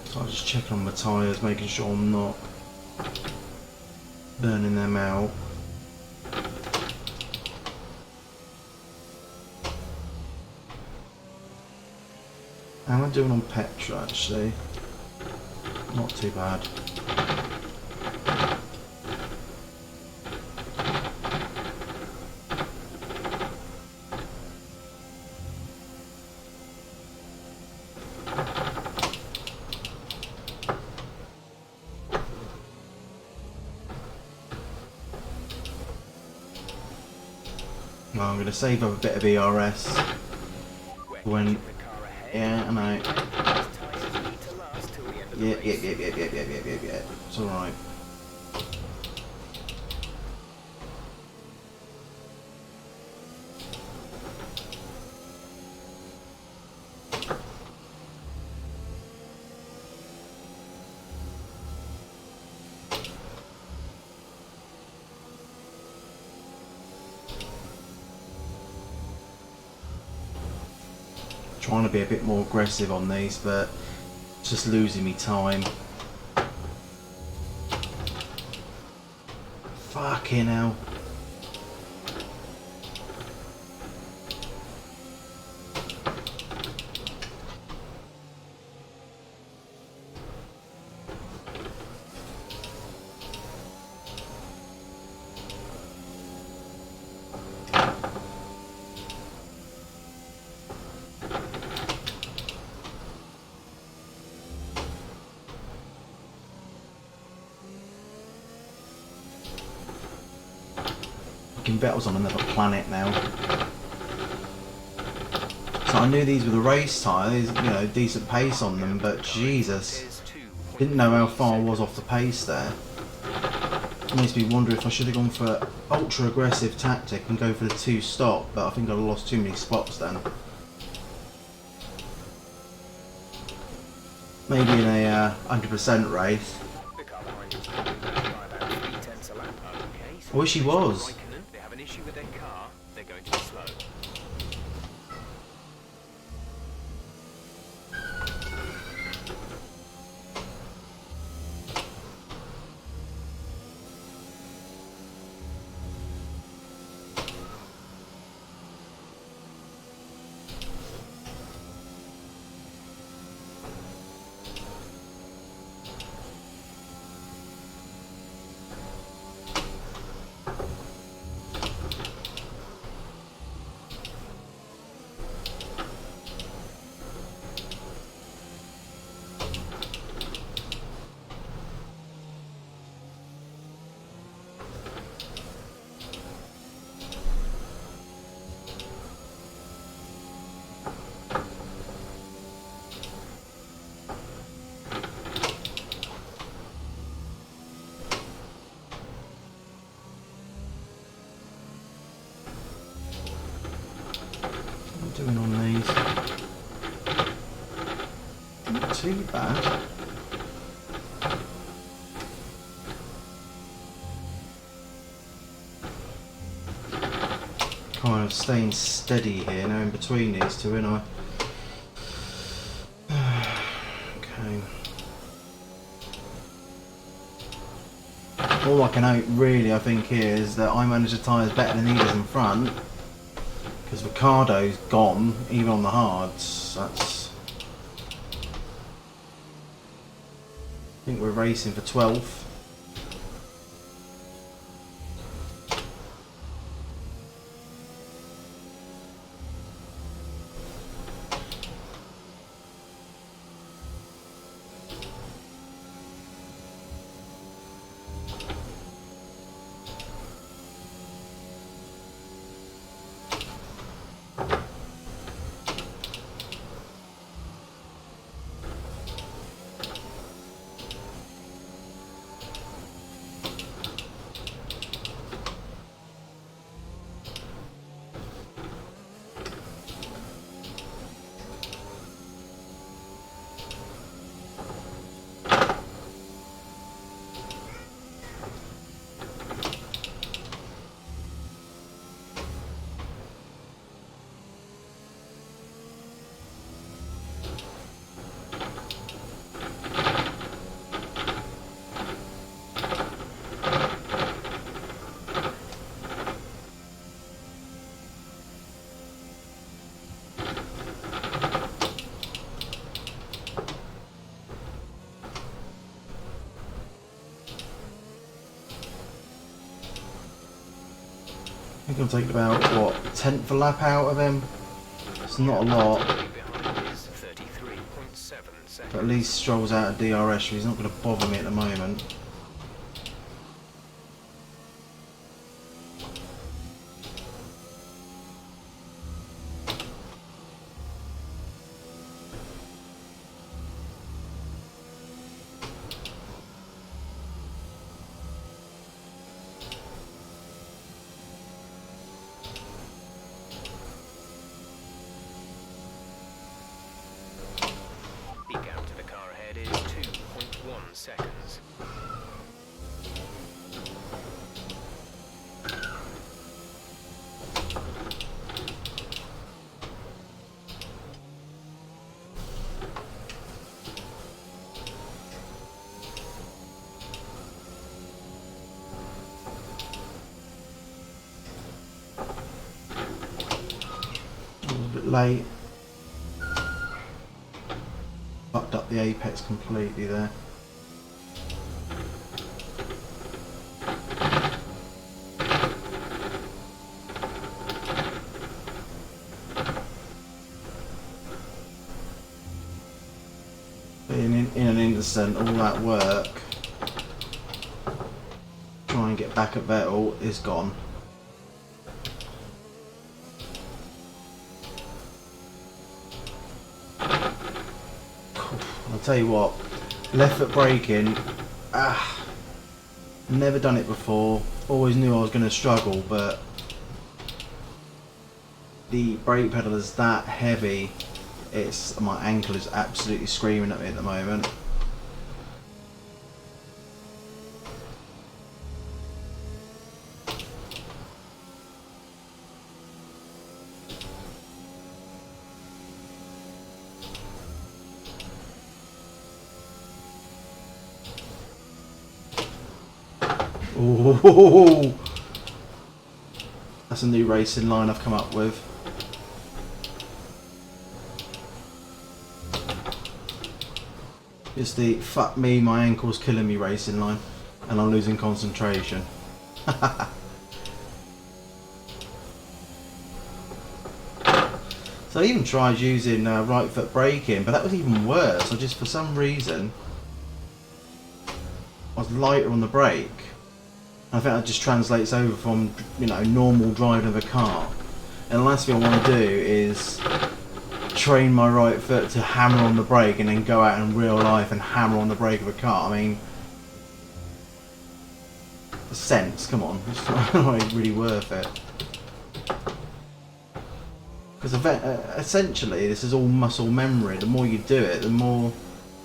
So I'll just check on my tyres, making sure I'm not burning them out. How am I doing on petrol actually? Not too bad. Well, I'm going to save up a bit of ERS when... Yeah, I know. Yeah. It's alright. Trying to be a bit more aggressive on these, but it's just losing me time. Fucking hell. Vettel's on another planet now. So I knew these were the race tyres, you know, decent pace on them, but Jesus, didn't know how far I was off the pace there. It makes me wonder if I should have gone for ultra aggressive tactic and go for the 2-stop, but I think I lost too many spots then. Maybe in a 100% race. I wish he was.
Issue with their car, they're going to be slow.
Doing on these? Not too bad. Kind of staying steady here now in between these two, ain't I? All I can hope really, I think, here is that I manage the tyres better than he does in front. Because Ricardo's gone, even on the hards. That's... I think we're racing for 12th. I think I've taken about, what, 10th of a lap out of him? It's not a lot.
Behind is 33.7 seconds.
But at least Stroll's out of DRS, so he's not going to bother me at the moment.
The gap to the car ahead is 2.1 seconds.
A little bit late. Fucked up the apex completely there. In an instant, all that work, try and get back at Vettel, is gone. I'll tell you what, left foot braking, never done it before, always knew I was going to struggle, but the brake pedal is that heavy, my ankle is absolutely screaming at me at the moment. Ooh, that's a new racing line I've come up with. It's the fuck me, my ankle's killing me racing line, and I'm losing concentration. So I even tried using right foot braking, but that was even worse. I just, for some reason, I was lighter on the brake. I think that just translates over from, you know, normal driving of a car. And the last thing I want to do is train my right foot to hammer on the brake and then go out in real life and hammer on the brake of a car. I mean, sense, come on, it's not really worth it. Because essentially this is all muscle memory. The more you do it, the more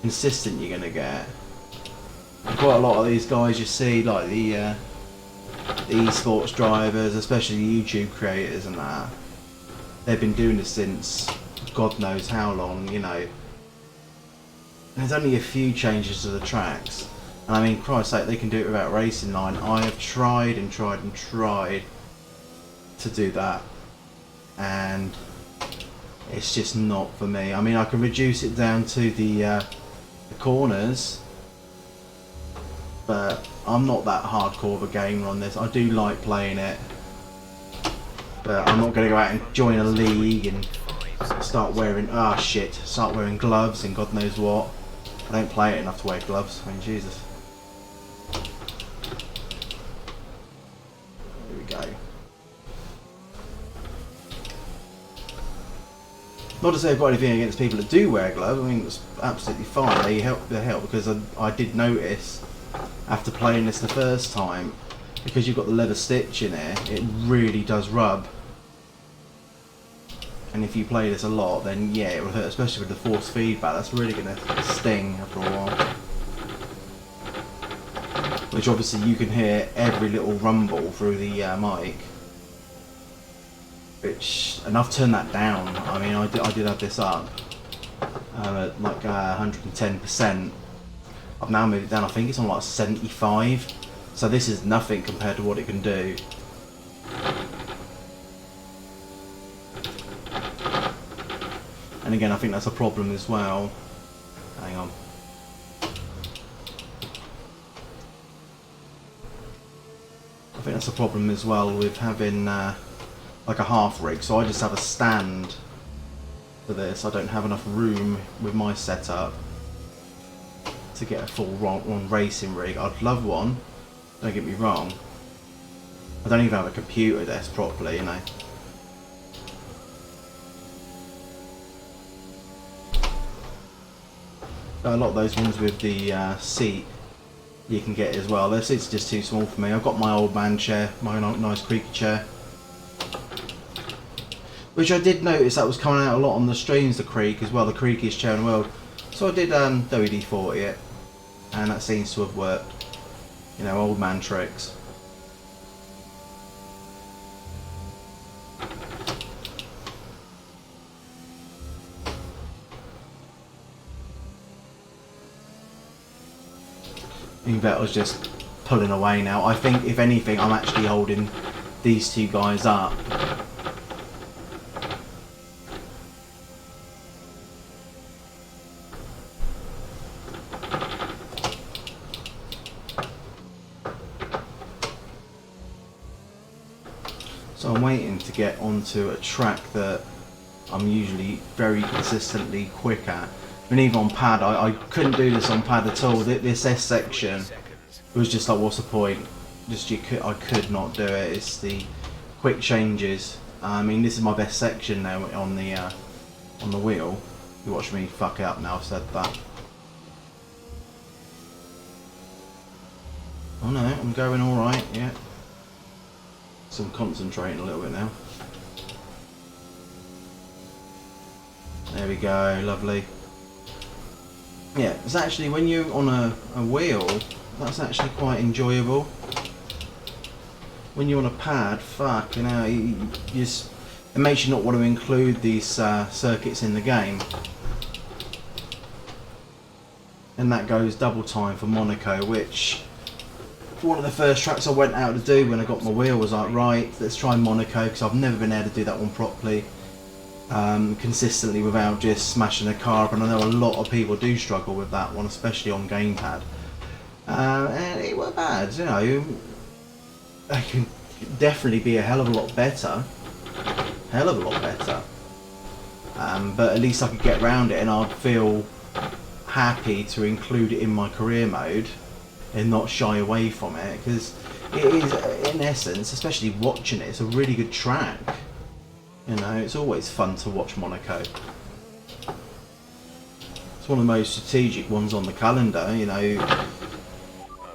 consistent you're going to get. And quite a lot of these guys you see, like the esports drivers, especially the YouTube creators and that, they've been doing this since God knows how long, you know. There's only a few changes to the tracks, And I mean, Christ's sake, they can do it without racing line. I have tried and tried and tried to do that, and it's just not for me. I mean, I can reduce it down to the corners, but I'm not that hardcore of a gamer on this. I do like playing it, but I'm not going to go out and join a league and start wearing start wearing gloves and God knows what. I don't play it enough to wear gloves. I mean, Jesus. Here we go. Not to say I've got anything against people that do wear gloves. I mean, it's absolutely fine. They help because I did notice after playing this the first time, because you've got the leather stitch in there, it really does rub. And if you play this a lot, then yeah, it will hurt, especially with the force feedback. That's really going to sting after a while. Which obviously you can hear every little rumble through the mic. And I've turned that down. I mean, I did have this up at like 110%. I've now moved it down. I think it's on like 75. So this is nothing compared to what it can do. And again, I think that's a problem as well. Hang on. I think that's a problem as well with having like a half rig. So I just have a stand for this. I don't have enough room with my setup to get a full on racing rig. I'd love one, don't get me wrong. I don't even have a computer desk properly, you know. A lot of those ones with the seat you can get as well. Their seats are just too small for me. I've got my old man chair, my nice creaky chair, which I did notice that was coming out a lot on the streams, the creak as well, the creakiest chair in the world. So I did WD-40 it, and that seems to have worked. You know, old man tricks. Vettel's just pulling away now. I think, if anything, I'm actually holding these two guys up. So I'm waiting to get onto a track that I'm usually very consistently quick at. I mean, even on pad, I couldn't do this on pad at all. This S section, it was just like, what's the point? I could not do it. It's the quick changes. I mean, this is my best section now on the wheel. You watch me fuck up now. I've said that. Oh no, I'm going all right. Yeah. So I'm concentrating a little bit now. There we go. Lovely. Yeah, it's actually, when you're on a wheel, that's actually quite enjoyable. When you're on a pad, fuck, you know, it makes you not want to include these circuits in the game. And that goes double time for Monaco, which, one of the first tracks I went out to do when I got my wheel was like, right, let's try Monaco, because I've never been able to do that one properly. Consistently without just smashing a car up, and I know a lot of people do struggle with that one, especially on gamepad. And it weren't bad, you know. It can definitely be a hell of a lot better. But at least I could get around it, and I'd feel happy to include it in my career mode and not shy away from it, because it is, in essence, especially watching it, it's a really good track. You know, it's always fun to watch Monaco. It's one of the most strategic ones on the calendar, you know.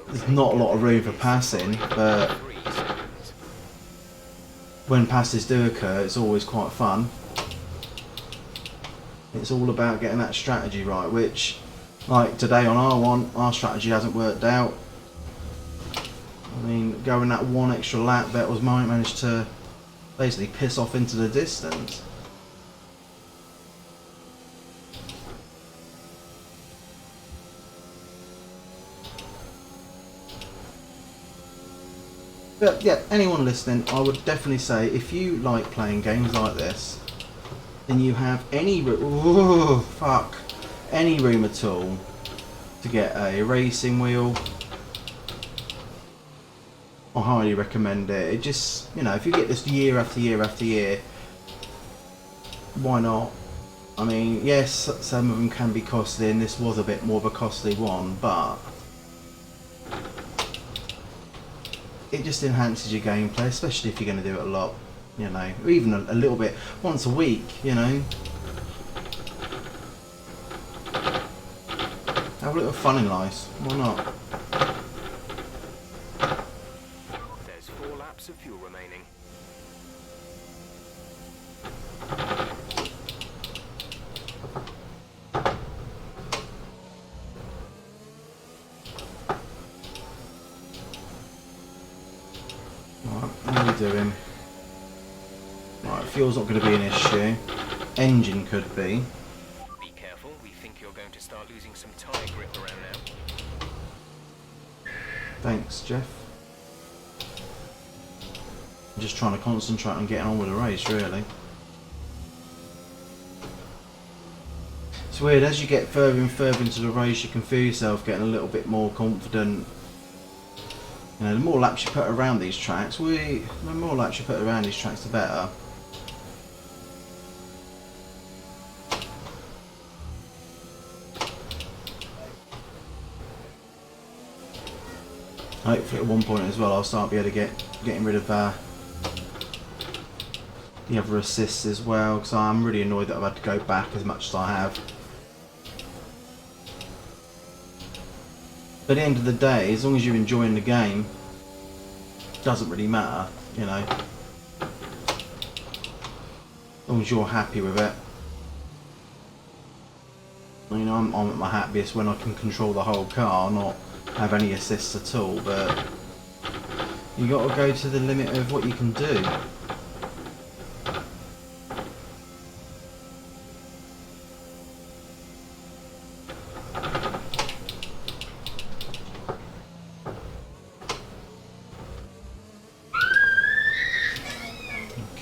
There's not a lot of room for passing, but when passes do occur, it's always quite fun. It's all about getting that strategy right, which, like today on R1, our strategy hasn't worked out. I mean, going that one extra lap, Vettel's managed to basically piss off into the distance. But yeah, anyone listening, I would definitely say if you like playing games like this, then you have any any room at all to get a racing wheel, I highly recommend it. It just, you know, if you get this year after year after year, why not? I mean, yes, some of them can be costly, and this was a bit more of a costly one, but it just enhances your gameplay, especially if you're going to do it a lot, you know, or even a little bit, once a week, you know. Have a little fun in life, why not?
There's 4 laps of fuel remaining.
Right, what are we doing? Right, fuel's not going to be an issue. Engine could be.
Be careful, we think you're going to start losing some tyre grip around now.
Thanks, Jeff. I'm just trying to concentrate on getting on with the race, really. It's weird, as you get further and further into the race, you can feel yourself getting a little bit more confident. You know, the more laps you put around these tracks, the more laps you put around these tracks, the better. Hopefully at one point as well I'll start be able to getting rid of the other assists as well, because I'm really annoyed that I've had to go back as much as I have. But at the end of the day, as long as you're enjoying the game, it doesn't really matter, you know. As long as you're happy with it. You know, I'm at my happiest when I can control the whole car, not have any assists at all, but you got to go to the limit of what you can do.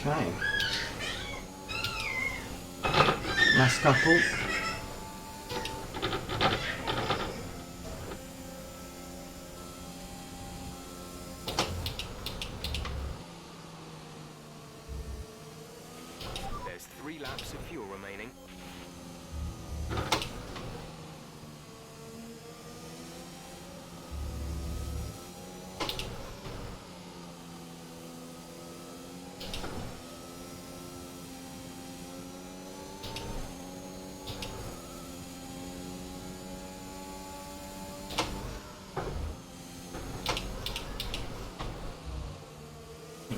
Okay. Last couple.
There's 3 laps of fuel remaining.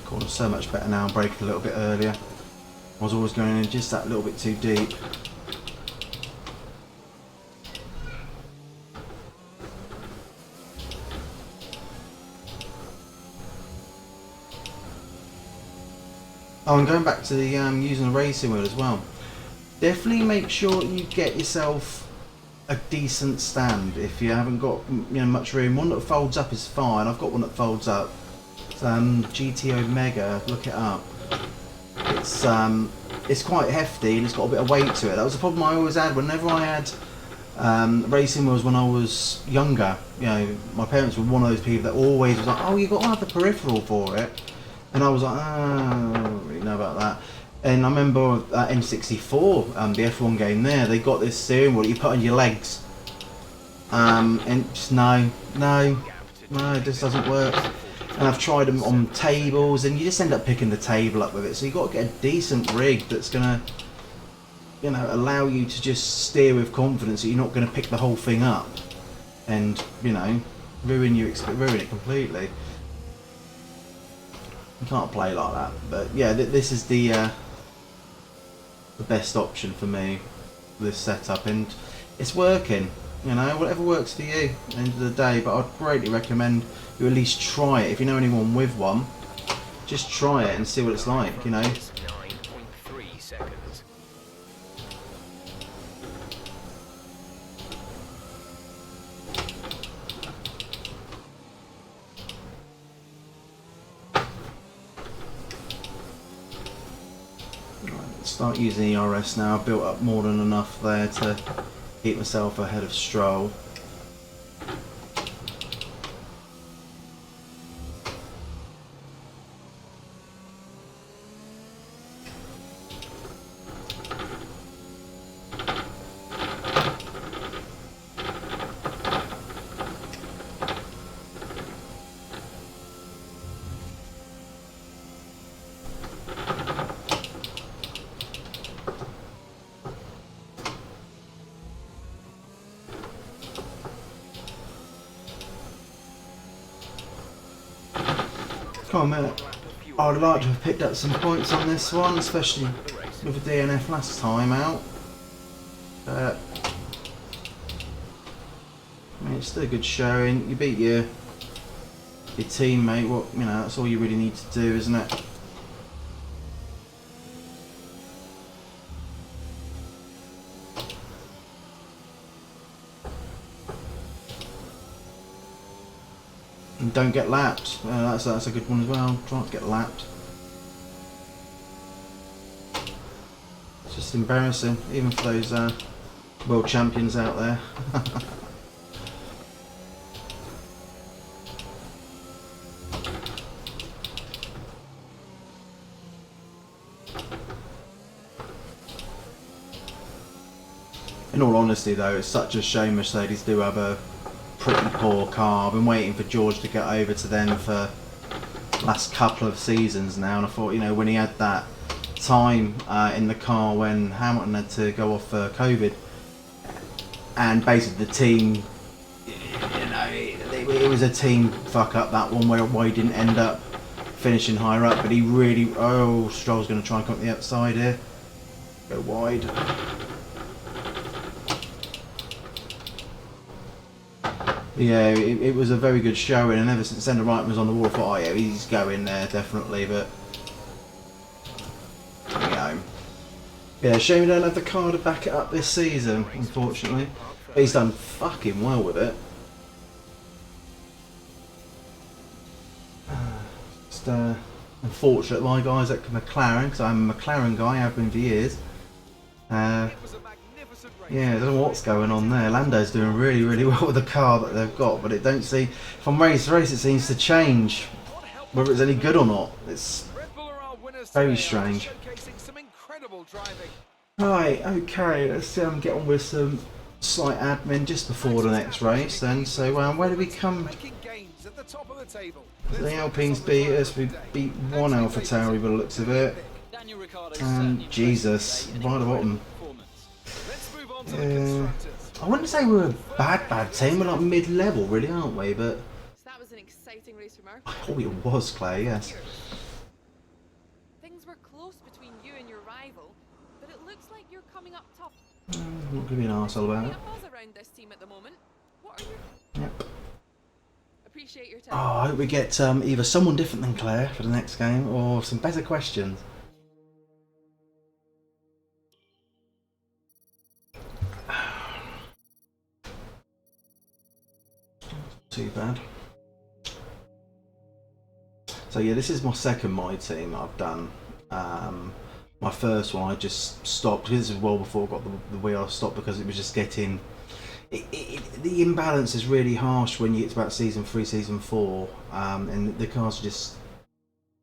Corner so much better now, I'm braking a little bit earlier. I was always going in just that little bit too deep. Oh, and going back to the using the racing wheel as well. Definitely make sure you get yourself a decent stand if you haven't got, you know, much room. One that folds up is fine. I've got one that folds up. It's GT Omega. Look it up. It's quite hefty and it's got a bit of weight to it. That was the problem I always had whenever I had racing wheels when I was younger. You know, my parents were one of those people that always was like, "Oh, you got to have the peripheral for it," and I was like, "Oh, I don't really know about that." And I remember N64, the F1 game there, they got this steering wheel that you put on your legs. And just no, it just doesn't work. And I've tried them on tables, and you just end up picking the table up with it. So you've got to get a decent rig that's going to, you know, allow you to just steer with confidence that you're not going to pick the whole thing up and, you know, ruin it completely. You can't play like that. But yeah, this is the best option for me, this setup, and it's working. You know, whatever works for you at the end of the day, but I'd greatly recommend you at least try it. If you know anyone with one, just try it and see what it's like, you know.
9.3 seconds.
Start using ERS now. I've built up more than enough there to keep myself ahead of Stroll. Come on, mate. I'd like to have picked up some points on this one, especially with the DNF last time out. I mean, it's still a good showing. You beat your teammate. What, you know, that's all you really need to do, isn't it? And don't get lapped. That's a good one as well. Try not to get lapped. It's just embarrassing, even for those world champions out there. In all honesty though, it's such a shame Mercedes do have a pretty poor car. I've been waiting for George to get over to them for the last couple of seasons now, and I thought, you know, when he had that time in the car when Hamilton had to go off for COVID, and basically the team, you know, it was a team fuck up, that one, where he didn't end up finishing higher up, but he really, oh, Stroll's going to try and come up the outside here, go wide. Yeah, it was a very good showing, and ever since Senna Wright was on the wall, I thought, oh yeah, he's going there definitely, but you know, yeah, shame we don't have the car to back it up this season, unfortunately. But he's done fucking well with it. Just unfortunate my guys at McLaren, because I'm a McLaren guy, I've been for years. Yeah, I don't know what's going on there. Lando's doing really, really well with the car that they've got, but it don't see, from race to race it seems to change whether it's any good or not. It's very strange. Right, okay, let's get on with some slight admin just before the next race then. So where do we come? The Alpines beat us, we beat one AlphaTauri by the looks of it. And Jesus, right at the bottom. I wouldn't say we're a bad team, we're like mid-level really, aren't we? But
that was an exciting race from our
oh, it was, Clay, yes.
Things were close between you and your rival, but it looks like you're coming up top.
I'm not going to be an arsehole about it.
A buzz around this team at the moment. What are you?
Yep.
Appreciate your
Oh,
time.
I hope we get either someone different than Claire for the next game, or some better questions. Too bad. So yeah, this is my second My Team I've done. My first one I just stopped, this is well before I got the wheel. I stopped because it was just getting... the imbalance is really harsh when you get to about season 3, season 4, and the cars are just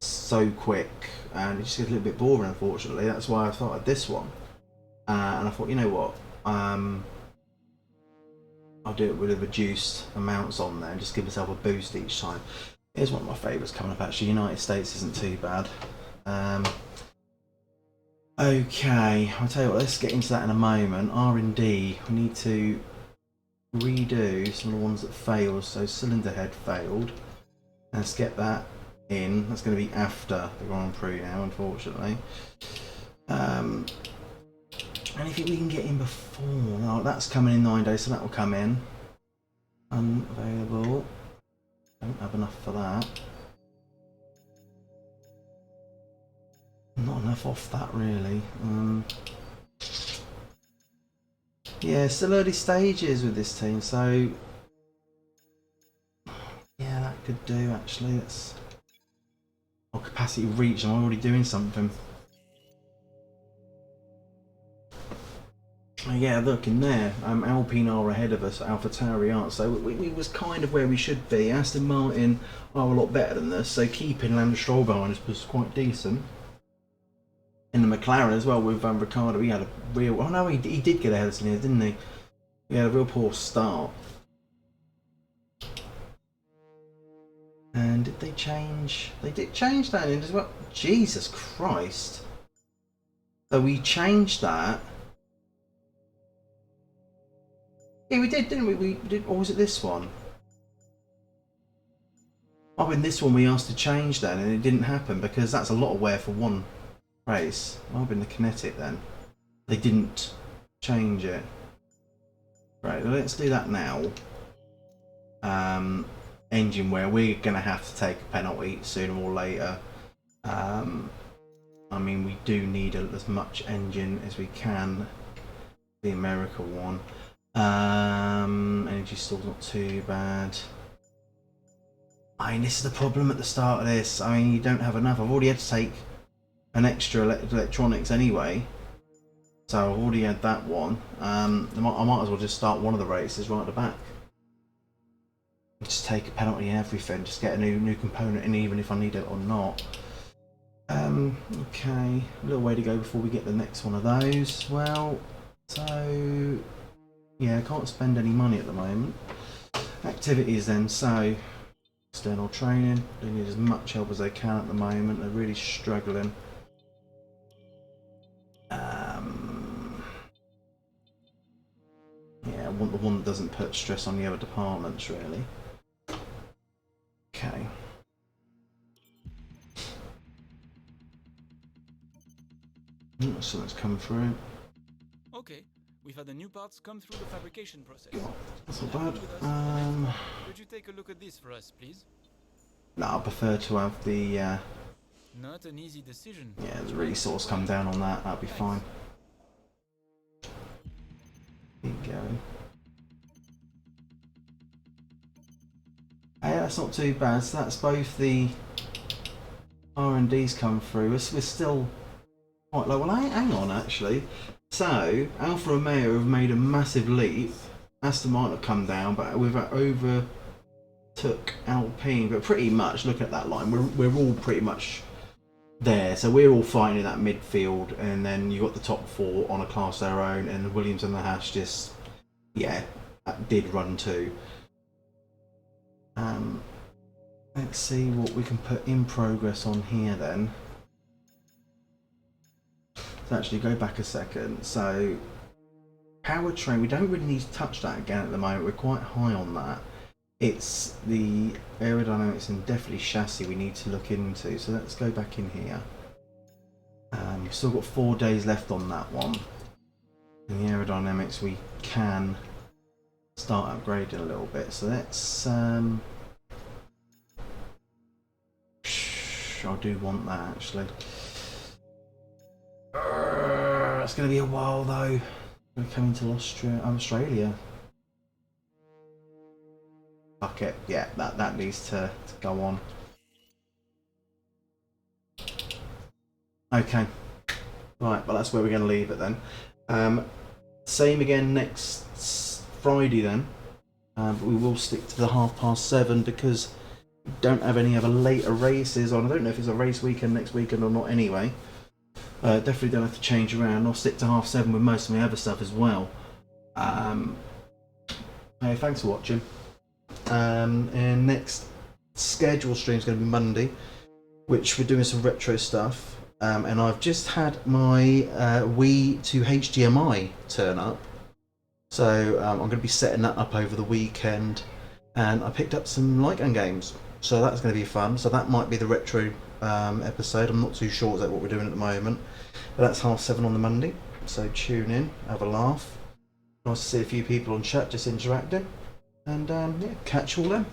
so quick, and it just gets a little bit boring, unfortunately. That's why I started this one, and I thought, you know what, I'll do it with a reduced amounts on there and just give myself a boost each time. Here's one of my favourites coming up actually. United States isn't too bad. Okay, I'll tell you what, let's get into that in a moment. R&D, we need to redo some of the ones that failed. So cylinder head failed. Let's get that in. That's going to be after the Grand Prix now, unfortunately. Anything we can get in before? No, that's coming in 9 days, so that will come in. Unavailable. Don't have enough for that. Not enough off that, really. Yeah, still early stages with this team, so yeah, that could do actually. That's capacity reach. I'm already doing something. Yeah, look in there. Alpine are ahead of us. AlphaTauri aren't. So we was kind of where we should be. Aston Martin are a lot better than us. So keeping Lando Stroll behind us was quite decent. In the McLaren as well with Ricciardo, he had a real. Oh no, he did get ahead of us in here, didn't he? He had a real poor start. And did they change? They did change that in as well. Jesus Christ! So we changed that. Yeah, we did, didn't we? We did, or was it this one? Oh, in this one we asked to change then, and it didn't happen because that's a lot of wear for one race. Might have been the kinetic then. They didn't change it. Right, well, let's do that now. Engine wear. We're going to have to take a penalty sooner or later. I mean, we do need as much engine as we can. The America one. Energy store's not too bad. I mean, this is the problem at the start of this. I mean, you don't have enough. I've already had to take an extra electronics anyway. So I've already had that one. I might as well just start one of the races right at the back. Just take a penalty and everything. Just get a new component in, even if I need it or not. Okay, a little way to go before we get the next one of those. Well, so yeah, I can't spend any money at the moment. Activities then, so external training. They need as much help as they can at the moment. They're really struggling. Yeah, I want the one that doesn't put stress on the other departments, really. Okay. Something's come through.
Okay, we've had the new parts come through the fabrication process.
That's not bad.
Could you take a look at this for us, please?
No, I prefer to have the
Not an easy decision.
yeah, the resource come down on that. That'll be fine. Keep going. Hey, that's not too bad. So that's both the R&D's come through. We're still quite low. Well, hang on, actually. So Alfa Romeo have made a massive leap. Aston Martin have come down, but we've overtook Alpine. But pretty much, look at that line. We're all pretty much there. So we're all fighting in that midfield, and then you got the top four on a class of their own, and the Williams and the Haas just, yeah, did run too. Let's see what we can put in progress on here then. So actually go back a second. So powertrain, we don't really need to touch that again at the moment. We're quite high on that. It's the aerodynamics and definitely chassis we need to look into. So let's go back in here. We've still got 4 days left on that one. In the aerodynamics we can start upgrading a little bit. So let's I do want that actually. It's going to be a while though. We're coming to Australia. Fuck it, yeah, that needs to go on. Okay, right, well that's where we're going to leave it then. Same again next Friday then, but we will stick to the 7:30 because we don't have any other later races on. I don't know if it's a race weekend next weekend or not anyway. Definitely don't have to change around. I'll stick to 7:30 with most of my other stuff as well. Hey, thanks for watching. And next schedule stream is going to be Monday, which we're doing some retro stuff. And I've just had my Wii to HDMI turn up, so I'm going to be setting that up over the weekend. And I picked up some light gun games, so that's going to be fun. So that might be the retro episode. I'm not too sure exactly what we're doing at the moment, but that's 7:30 on the Monday. So tune in, have a laugh. Nice to see a few people on chat just interacting, and yeah, catch you all then.